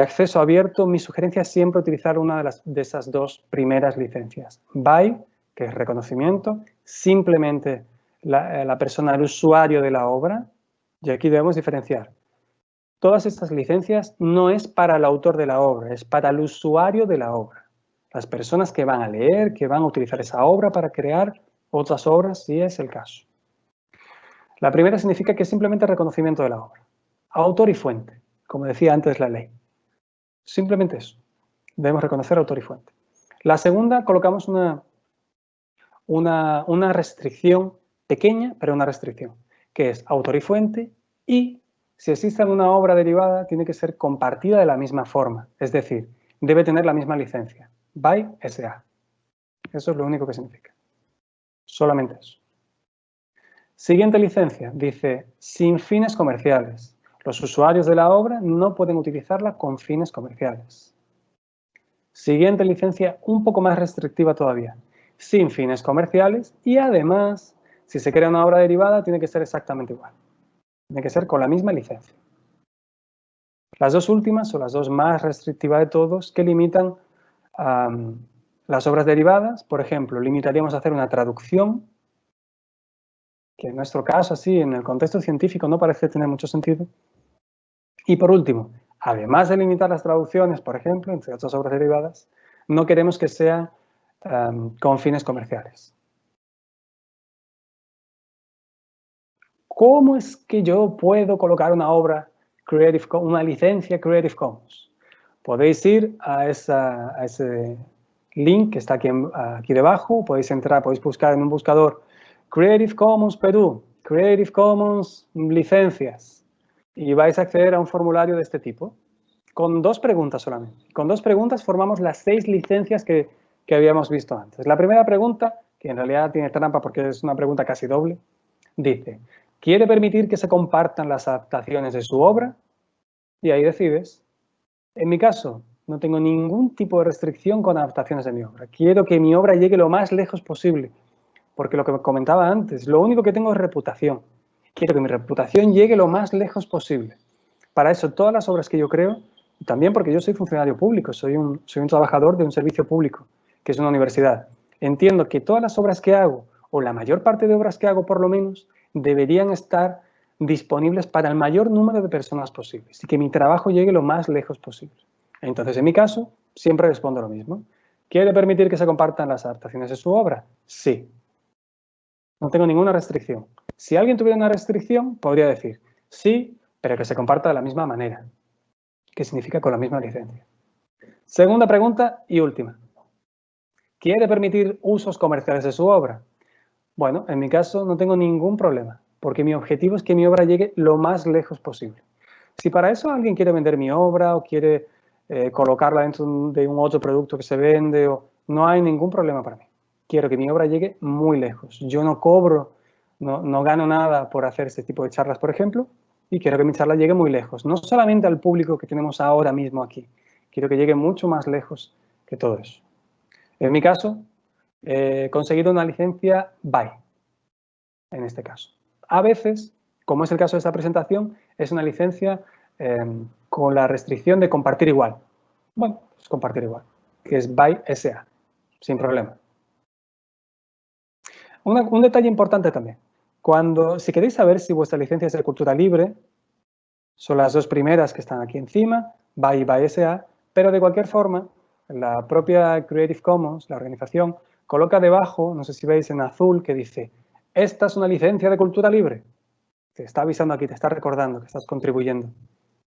acceso abierto, mi sugerencia es siempre utilizar una de esas 2 primeras licencias. BY, que es reconocimiento, simplemente la persona, el usuario de la obra, y aquí debemos diferenciar. Todas estas licencias no es para el autor de la obra, es para el usuario de la obra. Las personas que van a leer, que van a utilizar esa obra para crear otras obras, si es el caso. La primera significa que es simplemente reconocimiento de la obra. Autor y fuente, como decía antes la ley. Simplemente eso. Debemos reconocer autor y fuente. La segunda, colocamos una restricción pequeña, pero una restricción, que es autor y fuente, y si existe una obra derivada, tiene que ser compartida de la misma forma, es decir, debe tener la misma licencia, by SA. Eso es lo único que significa. Solamente eso. Siguiente licencia, dice, sin fines comerciales. Los usuarios de la obra no pueden utilizarla con fines comerciales. Siguiente licencia, un poco más restrictiva todavía, sin fines comerciales y además, si se crea una obra derivada, tiene que ser exactamente igual. Tiene que ser con la misma licencia. Las 2 últimas son las 2 más restrictivas de todos que limitan las obras derivadas. Por ejemplo, limitaríamos a hacer una traducción, que en nuestro caso, así, en el contexto científico no parece tener mucho sentido. Y por último, además de limitar las traducciones, por ejemplo, entre otras obras derivadas, no queremos que sean con fines comerciales. ¿Cómo es que yo puedo colocar una obra una licencia Creative Commons? Podéis ir a ese link que está aquí debajo, podéis entrar, podéis buscar en un buscador Creative Commons Perú, Creative Commons licencias, y vais a acceder a un formulario de este tipo, con 2 preguntas solamente. Con 2 preguntas formamos las 6 licencias que habíamos visto antes. La primera pregunta, que en realidad tiene trampa porque es una pregunta casi doble, dice, ¿quiere permitir que se compartan las adaptaciones de su obra? Y ahí decides. En mi caso, no tengo ningún tipo de restricción con adaptaciones de mi obra. Quiero que mi obra llegue lo más lejos posible, porque lo que comentaba antes, lo único que tengo es reputación. Quiero que mi reputación llegue lo más lejos posible. Para eso, todas las obras que yo creo, también porque yo soy funcionario público, soy un trabajador de un servicio público, que es una universidad. Entiendo que todas las obras que hago, o la mayor parte de obras que hago por lo menos, deberían estar disponibles para el mayor número de personas posibles y que mi trabajo llegue lo más lejos posible. Entonces, en mi caso, siempre respondo lo mismo. ¿Quiere permitir que se compartan las adaptaciones de su obra? Sí. No tengo ninguna restricción. Si alguien tuviera una restricción, podría decir sí, pero que se comparta de la misma manera. que significa con la misma licencia. Segunda pregunta y última. ¿Quiere permitir usos comerciales de su obra? Bueno, en mi caso no tengo ningún problema, porque mi objetivo es que mi obra llegue lo más lejos posible. Si para eso alguien quiere vender mi obra o quiere colocarla dentro de un otro producto que se vende, no hay ningún problema para mí. Quiero que mi obra llegue muy lejos. Yo no cobro, no gano nada por hacer este tipo de charlas, por ejemplo, y quiero que mi charla llegue muy lejos. No solamente al público que tenemos ahora mismo aquí, quiero que llegue mucho más lejos que todo eso. En mi caso, he conseguido una licencia BY, en este caso. A veces, como es el caso de esta presentación, es una licencia con la restricción de compartir igual. Bueno, pues compartir igual, que es BY SA, sin problema. Un detalle importante también. Si queréis saber si vuestra licencia es de cultura libre, son las dos primeras que están aquí encima, BY y BY SA, pero de cualquier forma, la propia Creative Commons, la organización, coloca debajo, no sé si veis en azul, que dice, esta es una licencia de cultura libre. Te está avisando aquí, te está recordando que estás contribuyendo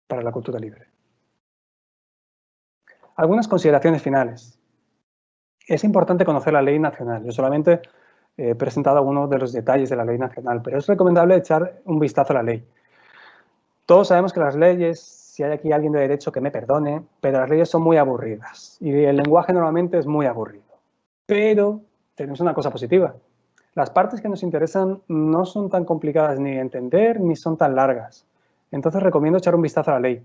para la cultura libre. Algunas consideraciones finales. Es importante conocer la ley nacional. Yo solamente he presentado algunos de los detalles de la ley nacional, pero es recomendable echar un vistazo a la ley. Todos sabemos que las leyes, si hay aquí alguien de derecho que me perdone, pero las leyes son muy aburridas y el lenguaje normalmente es muy aburrido. Pero tenemos una cosa positiva. Las partes que nos interesan no son tan complicadas ni de entender ni son tan largas. Entonces recomiendo echar un vistazo a la ley.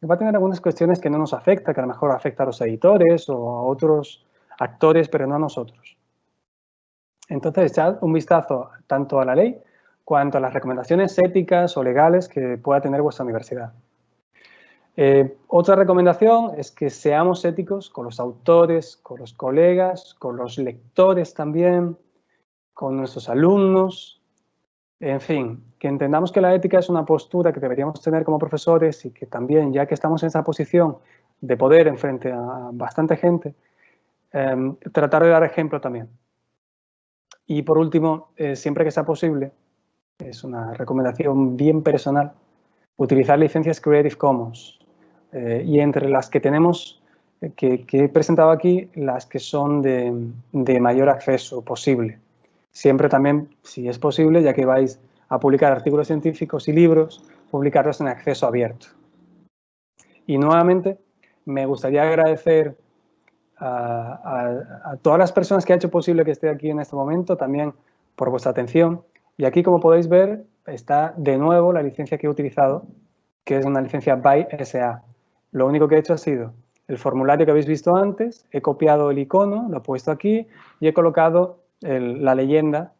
Va a tener algunas cuestiones que no nos afecta, que a lo mejor afecta a los editores o a otros actores, pero no a nosotros. Entonces echad un vistazo tanto a la ley cuanto a las recomendaciones éticas o legales que pueda tener vuestra universidad. Otra recomendación es que seamos éticos con los autores, con los colegas, con los lectores también, con nuestros alumnos, en fin, que entendamos que la ética es una postura que deberíamos tener como profesores y que también, ya que estamos en esa posición de poder en frente a bastante gente, tratar de dar ejemplo también. Y por último, siempre que sea posible, es una recomendación bien personal, utilizar licencias Creative Commons. Y entre las que tenemos, que he presentado aquí, las que son de mayor acceso posible. Siempre también, si es posible, ya que vais a publicar artículos científicos y libros, publicarlos en acceso abierto. Y nuevamente, me gustaría agradecer a todas las personas que han hecho posible que esté aquí en este momento, también por vuestra atención. Y aquí, como podéis ver, está de nuevo la licencia que he utilizado, que es una licencia BY SA. Lo único que he hecho ha sido el formulario que habéis visto antes, he copiado el icono, lo he puesto aquí y he colocado la leyenda,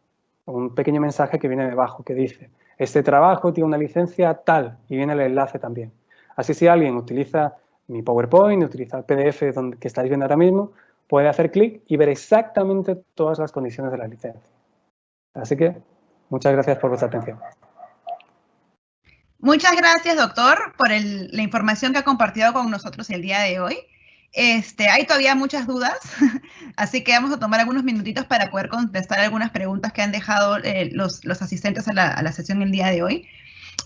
un pequeño mensaje que viene debajo que dice, este trabajo tiene una licencia tal, y viene el enlace también. Así si alguien utiliza mi PowerPoint, utiliza el PDF que estáis viendo ahora mismo, puede hacer clic y ver exactamente todas las condiciones de la licencia. Así que muchas gracias por vuestra atención. Muchas gracias, doctor, por la información que ha compartido con nosotros el día de hoy. Hay todavía muchas dudas, así que vamos a tomar algunos minutitos para poder contestar algunas preguntas que han dejado los asistentes a la sesión el día de hoy.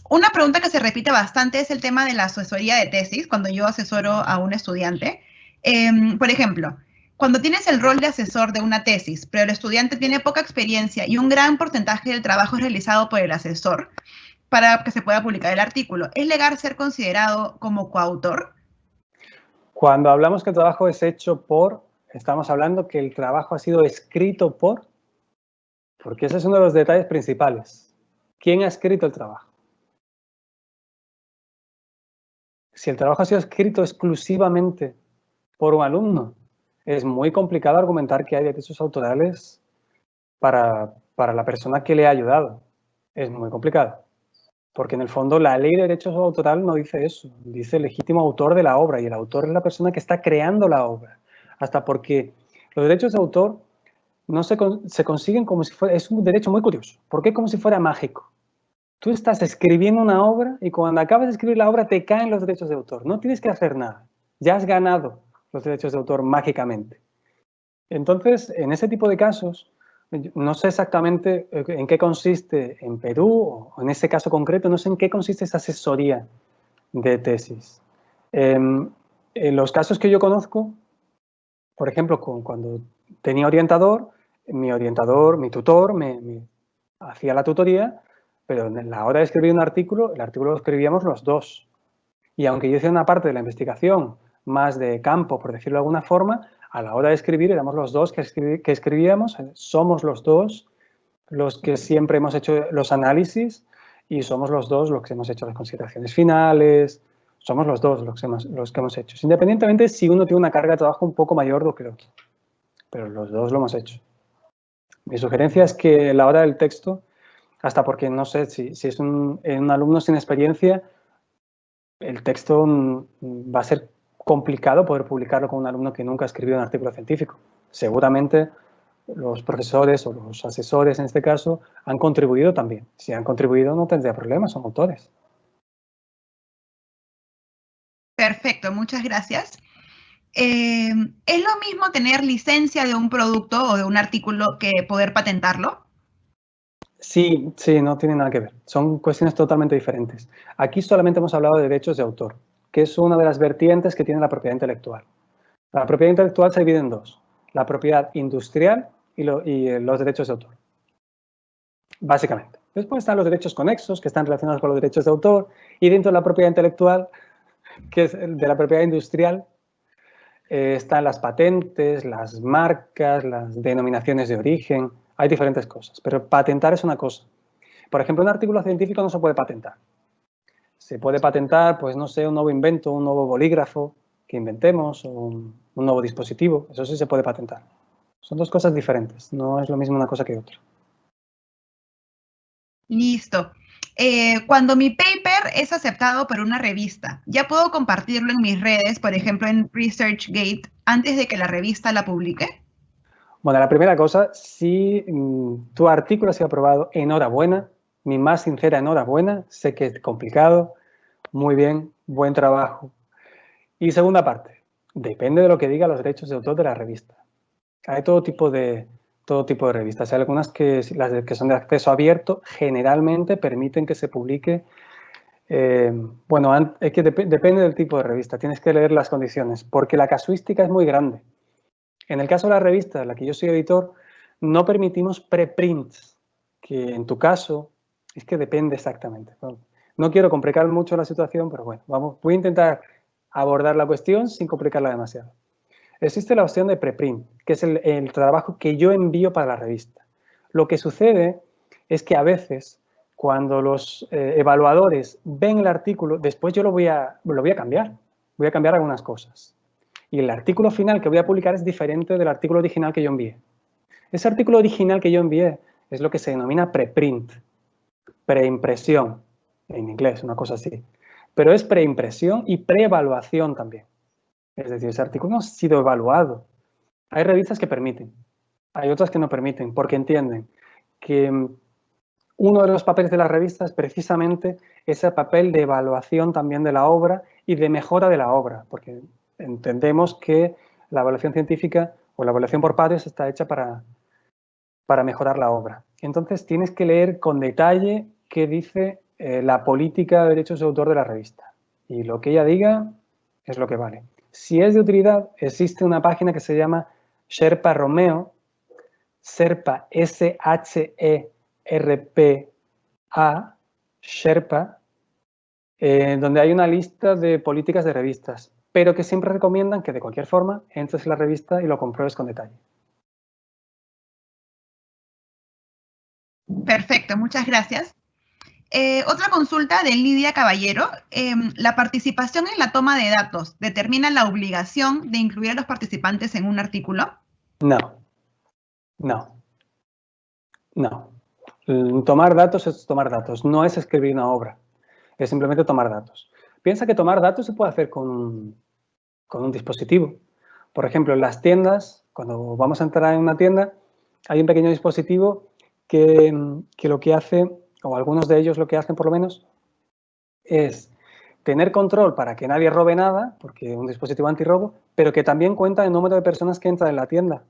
Una pregunta que se repite bastante es el tema de la asesoría de tesis, cuando yo asesoro a un estudiante. Por ejemplo, cuando tienes el rol de asesor de una tesis, pero el estudiante tiene poca experiencia y un gran porcentaje del trabajo es realizado por el asesor, para que se pueda publicar el artículo, ¿es legal ser considerado como coautor? Cuando hablamos que el trabajo es hecho por, estamos hablando que el trabajo ha sido escrito por, porque ese es uno de los detalles principales. ¿Quién ha escrito el trabajo? Si el trabajo ha sido escrito exclusivamente por un alumno, es muy complicado argumentar que hay derechos autorales para la persona que le ha ayudado. Es muy complicado. Porque en el fondo la ley de derechos autorales no dice eso, dice legítimo autor de la obra y el autor es la persona que está creando la obra. Hasta porque los derechos de autor no se consiguen como si fuera, es un derecho muy curioso, porque es como si fuera mágico. Tú estás escribiendo una obra y cuando acabas de escribir la obra te caen los derechos de autor, no tienes que hacer nada, ya has ganado los derechos de autor mágicamente. Entonces, en ese tipo de casos, no sé exactamente en qué consiste en Perú, o en ese caso concreto, no sé en qué consiste esa asesoría de tesis. En los casos que yo conozco, por ejemplo, cuando tenía orientador, mi tutor me hacía la tutoría, pero en la hora de escribir un artículo, el artículo lo escribíamos los dos. Y aunque yo hice una parte de la investigación más de campo, por decirlo de alguna forma, a la hora de escribir éramos los dos que escribíamos, somos los dos los que siempre hemos hecho los análisis y somos los dos los que hemos hecho las consideraciones finales, somos los dos los que hemos hecho. Independientemente si uno tiene una carga de trabajo un poco mayor que el otro, pero los dos lo hemos hecho. Mi sugerencia es que a la hora del texto, hasta porque no sé si es un alumno sin experiencia, el texto va a ser complicado poder publicarlo con un alumno que nunca ha escrito un artículo científico. Seguramente los profesores o los asesores, en este caso, han contribuido también. Si han contribuido, no tendría problemas, son autores. Perfecto, muchas gracias. ¿Es lo mismo tener licencia de un producto o de un artículo que poder patentarlo? Sí, no tiene nada que ver. Son cuestiones totalmente diferentes. Aquí solamente hemos hablado de derechos de autor, que es una de las vertientes que tiene la propiedad intelectual. La propiedad intelectual se divide en dos: la propiedad industrial y los derechos de autor, básicamente. Después están los derechos conexos, que están relacionados con los derechos de autor, y dentro de la propiedad intelectual, que es de la propiedad industrial, están las patentes, las marcas, las denominaciones de origen. Hay diferentes cosas, pero patentar es una cosa. Por ejemplo, un artículo científico no se puede patentar. Se puede patentar, pues no sé, un nuevo invento, un nuevo bolígrafo que inventemos o un nuevo dispositivo. Eso sí se puede patentar. Son dos cosas diferentes. No es lo mismo una cosa que otra. Listo. Cuando mi paper es aceptado por una revista, ¿ya puedo compartirlo en mis redes, por ejemplo en ResearchGate, antes de que la revista la publique? Bueno, la primera cosa, si tu artículo ha sido aprobado, enhorabuena, mi más sincera enhorabuena, sé que es complicado, muy bien, buen trabajo. Y segunda parte, depende de lo que digan los derechos de autor de la revista. Hay todo tipo de revistas. Hay algunas que, las que son de acceso abierto, generalmente permiten que se publique. Bueno, es que depende del tipo de revista, tienes que leer las condiciones, porque la casuística es muy grande. En el caso de la revista en la que yo soy editor, no permitimos preprints, que en tu caso es que depende exactamente. No quiero complicar mucho la situación, pero bueno, voy a intentar abordar la cuestión sin complicarla demasiado. Existe la opción de preprint, que es el trabajo que yo envío para la revista. Lo que sucede es que a veces, cuando los evaluadores ven el artículo, después yo lo voy a cambiar. Voy a cambiar algunas cosas. Y el artículo final que voy a publicar es diferente del artículo original que yo envié. Ese artículo original que yo envié es lo que se denomina preprint, preimpresión, en inglés, una cosa así. Pero es preimpresión y preevaluación también. Es decir, ese artículo no ha sido evaluado. Hay revistas que permiten, hay otras que no permiten, porque entienden que uno de los papeles de las revistas es precisamente ese papel de evaluación también de la obra y de mejora de la obra, porque entendemos que la evaluación científica o la evaluación por pares está hecha para mejorar la obra. Entonces tienes que leer con detalle qué dice la política de derechos de autor de la revista. Y lo que ella diga es lo que vale. Si es de utilidad, existe una página que se llama Sherpa Romeo, Sherpa, S-H-E-R-P-A, Sherpa, donde hay una lista de políticas de revistas, pero que siempre recomiendan que de cualquier forma entres en la revista y lo compruebes con detalle. Perfecto, muchas gracias. Otra consulta de Lidia Caballero. ¿La participación en la toma de datos determina la obligación de incluir a los participantes en un artículo? No. Tomar datos es tomar datos, no es escribir una obra, es simplemente tomar datos. Piensa que tomar datos se puede hacer con un dispositivo. Por ejemplo, en las tiendas, cuando vamos a entrar en una tienda, hay un pequeño dispositivo que lo que hace, o algunos de ellos lo que hacen por lo menos, es tener control para que nadie robe nada, porque es un dispositivo antirrobo, pero que también cuenta el número de personas que entran en la tienda.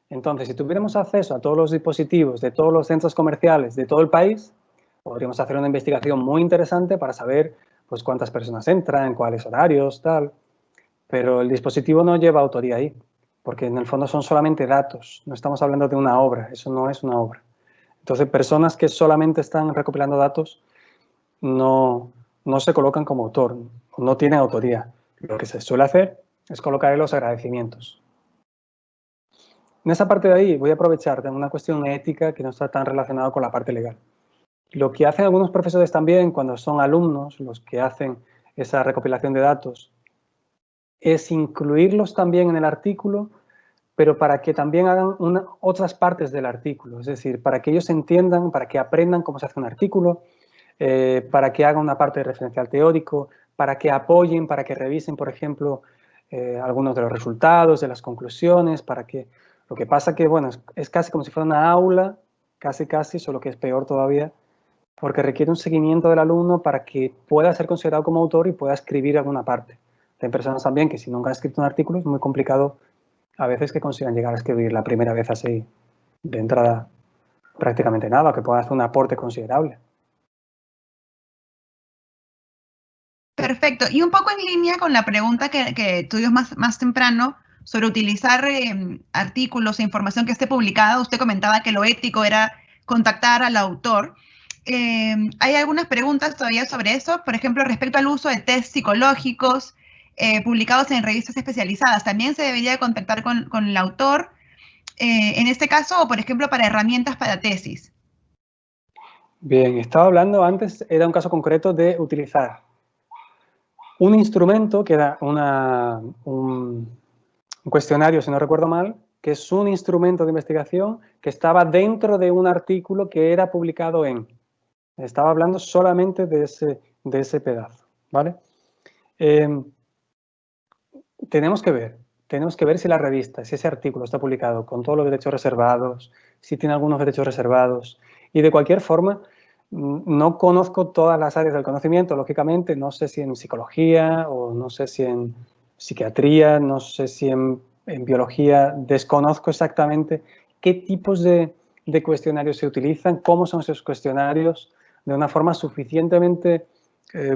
Entonces, si tuviéramos acceso a todos los dispositivos de todos los centros comerciales de todo el país, podríamos hacer una investigación muy interesante para saber pues cuántas personas entran, cuáles horarios, tal. Pero el dispositivo no lleva autoría ahí, porque en el fondo son solamente datos, no estamos hablando de una obra, eso no es una obra. Entonces, personas que solamente están recopilando datos no se colocan como autor, no tienen autoría. Lo que se suele hacer es colocar los agradecimientos. En esa parte de ahí voy a aprovechar de una cuestión ética que no está tan relacionada con la parte legal. Lo que hacen algunos profesores también cuando son alumnos, los que hacen esa recopilación de datos, es incluirlos también en el artículo, pero para que también hagan otras partes del artículo, es decir, para que ellos entiendan, para que aprendan cómo se hace un artículo, para que hagan una parte de referencial teórico, para que apoyen, para que revisen, por ejemplo, algunos de los resultados, de las conclusiones, para que... Lo que pasa que, bueno, es casi como si fuera una aula, casi, solo que es peor todavía, porque requiere un seguimiento del alumno para que pueda ser considerado como autor y pueda escribir alguna parte. Hay personas también que si nunca han escrito un artículo es muy complicado a veces que consigan llegar a escribir la primera vez así, de entrada, prácticamente nada, que pueda hacer un aporte considerable. Perfecto. Y un poco en línea con la pregunta que tuvimos más temprano sobre utilizar artículos e información que esté publicada, usted comentaba que lo ético era contactar al autor. Hay algunas preguntas todavía sobre eso, por ejemplo, respecto al uso de test psicológicos publicados en revistas especializadas. ¿También se debería contactar con el autor en este caso o, por ejemplo, para herramientas para tesis? Bien, estaba hablando antes, era un caso concreto de utilizar un instrumento que era un cuestionario, si no recuerdo mal, que es un instrumento de investigación que estaba dentro de un artículo que era publicado en. Estaba hablando solamente de ese pedazo, ¿vale? Tenemos que ver si la revista, si ese artículo está publicado con todos los derechos reservados, si tiene algunos derechos reservados. Y de cualquier forma, no conozco todas las áreas del conocimiento, lógicamente, no sé si en psicología o no sé si en psiquiatría, no sé si en biología, desconozco exactamente qué tipos de cuestionarios se utilizan, cómo son esos cuestionarios, de una forma suficientemente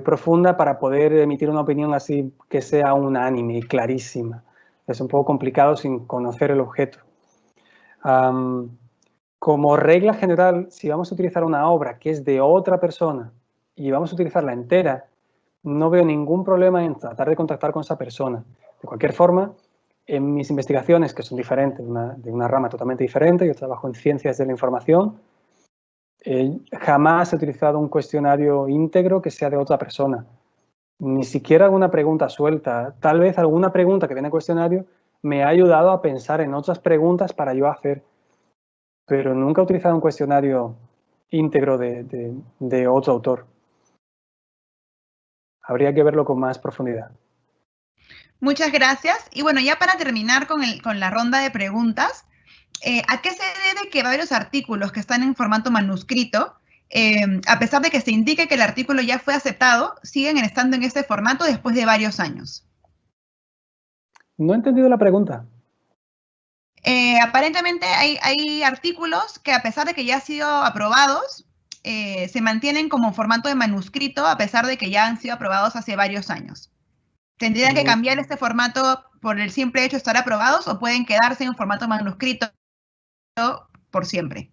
profunda para poder emitir una opinión así que sea unánime y clarísima. Es un poco complicado sin conocer el objeto. Como regla general, si vamos a utilizar una obra que es de otra persona y vamos a utilizarla entera, no veo ningún problema en tratar de contactar con esa persona. De cualquier forma, en mis investigaciones, que son diferentes, de una rama totalmente diferente, yo trabajo en ciencias de la información, jamás he utilizado un cuestionario íntegro que sea de otra persona. Ni siquiera alguna pregunta suelta. Tal vez alguna pregunta que viene en el cuestionario me ha ayudado a pensar en otras preguntas para yo hacer. Pero nunca he utilizado un cuestionario íntegro de otro autor. Habría que verlo con más profundidad. Muchas gracias. Y bueno, ya para terminar con la ronda de preguntas, ¿a qué se debe que varios artículos que están en formato manuscrito, a pesar de que se indique que el artículo ya fue aceptado, siguen estando en este formato después de varios años? No he entendido la pregunta. Aparentemente hay artículos que a pesar de que ya han sido aprobados, se mantienen como formato de manuscrito a pesar de que ya han sido aprobados hace varios años. ¿Tendrían que cambiar este formato por el simple hecho de estar aprobados o pueden quedarse en un formato manuscrito por siempre?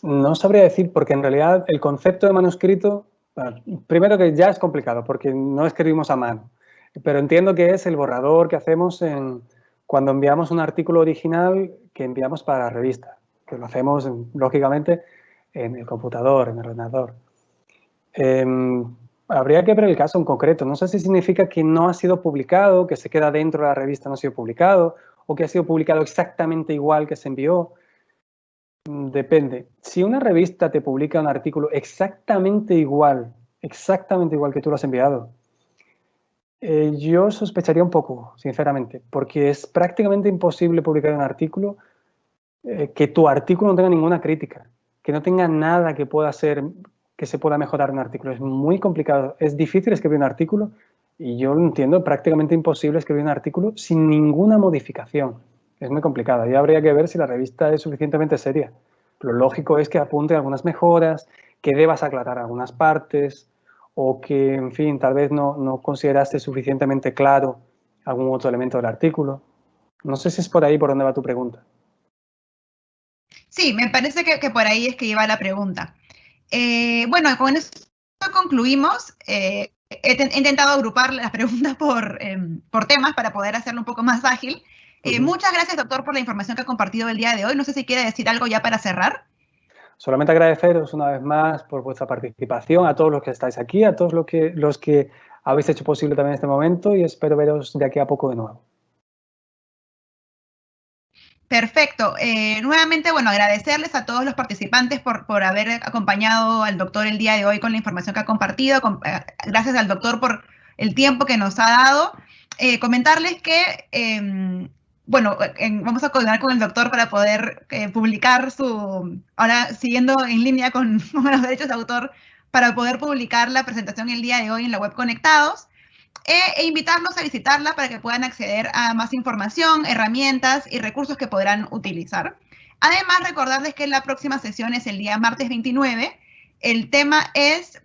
No sabría decir, porque en realidad el concepto de manuscrito, primero que ya es complicado, porque no escribimos a mano, pero entiendo que es el borrador que hacemos cuando enviamos un artículo original que enviamos para la revista, que lo hacemos, lógicamente, en el computador, en el ordenador. Habría que ver el caso en concreto. No sé si significa que no ha sido publicado, que se queda dentro de la revista, no ha sido publicado, o que ha sido publicado exactamente igual que se envió. Depende. Si una revista te publica un artículo exactamente igual que tú lo has enviado, yo sospecharía un poco, sinceramente, porque es prácticamente imposible publicar un artículo que tu artículo no tenga ninguna crítica, que no tenga nada que pueda ser, que se pueda mejorar un artículo. Es muy complicado, es difícil escribir un artículo y yo lo entiendo, prácticamente imposible escribir un artículo sin ninguna modificación. Es muy complicado. Ya habría que ver si la revista es suficientemente seria. Lo lógico es que apunte algunas mejoras, que debas aclarar algunas partes o que, en fin, tal vez no consideraste suficientemente claro algún otro elemento del artículo. No sé si es por ahí por donde va tu pregunta. Sí, me parece que por ahí es que iba la pregunta. Bueno, con esto concluimos. He intentado agrupar las preguntas por temas para poder hacerlo un poco más ágil. Muchas gracias, doctor, por la información que ha compartido el día de hoy. No sé si quiere decir algo ya para cerrar. Solamente agradeceros una vez más por vuestra participación, a todos los que estáis aquí, a todos los que habéis hecho posible también este momento, y espero veros de aquí a poco de nuevo. Perfecto. Nuevamente, bueno, agradecerles a todos los participantes por haber acompañado al doctor el día de hoy con la información que ha compartido. Gracias al doctor por el tiempo que nos ha dado. Comentarles que, bueno, vamos a coordinar con el doctor para poder publicar ahora siguiendo en línea con los derechos de autor, para poder publicar la presentación el día de hoy en la web Conectados. E invitarlos a visitarla para que puedan acceder a más información, herramientas y recursos que podrán utilizar. Además, recordarles que la próxima sesión es el día martes 29. El tema es,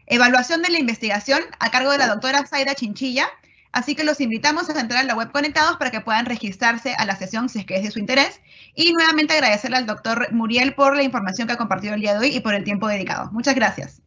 evaluación de la investigación a cargo de la doctora Zaida Chinchilla. Así que los invitamos a entrar a la web Conectados para que puedan registrarse a la sesión si es que es de su interés. Y nuevamente agradecerle al doctor Muriel por la información que ha compartido el día de hoy y por el tiempo dedicado. Muchas gracias.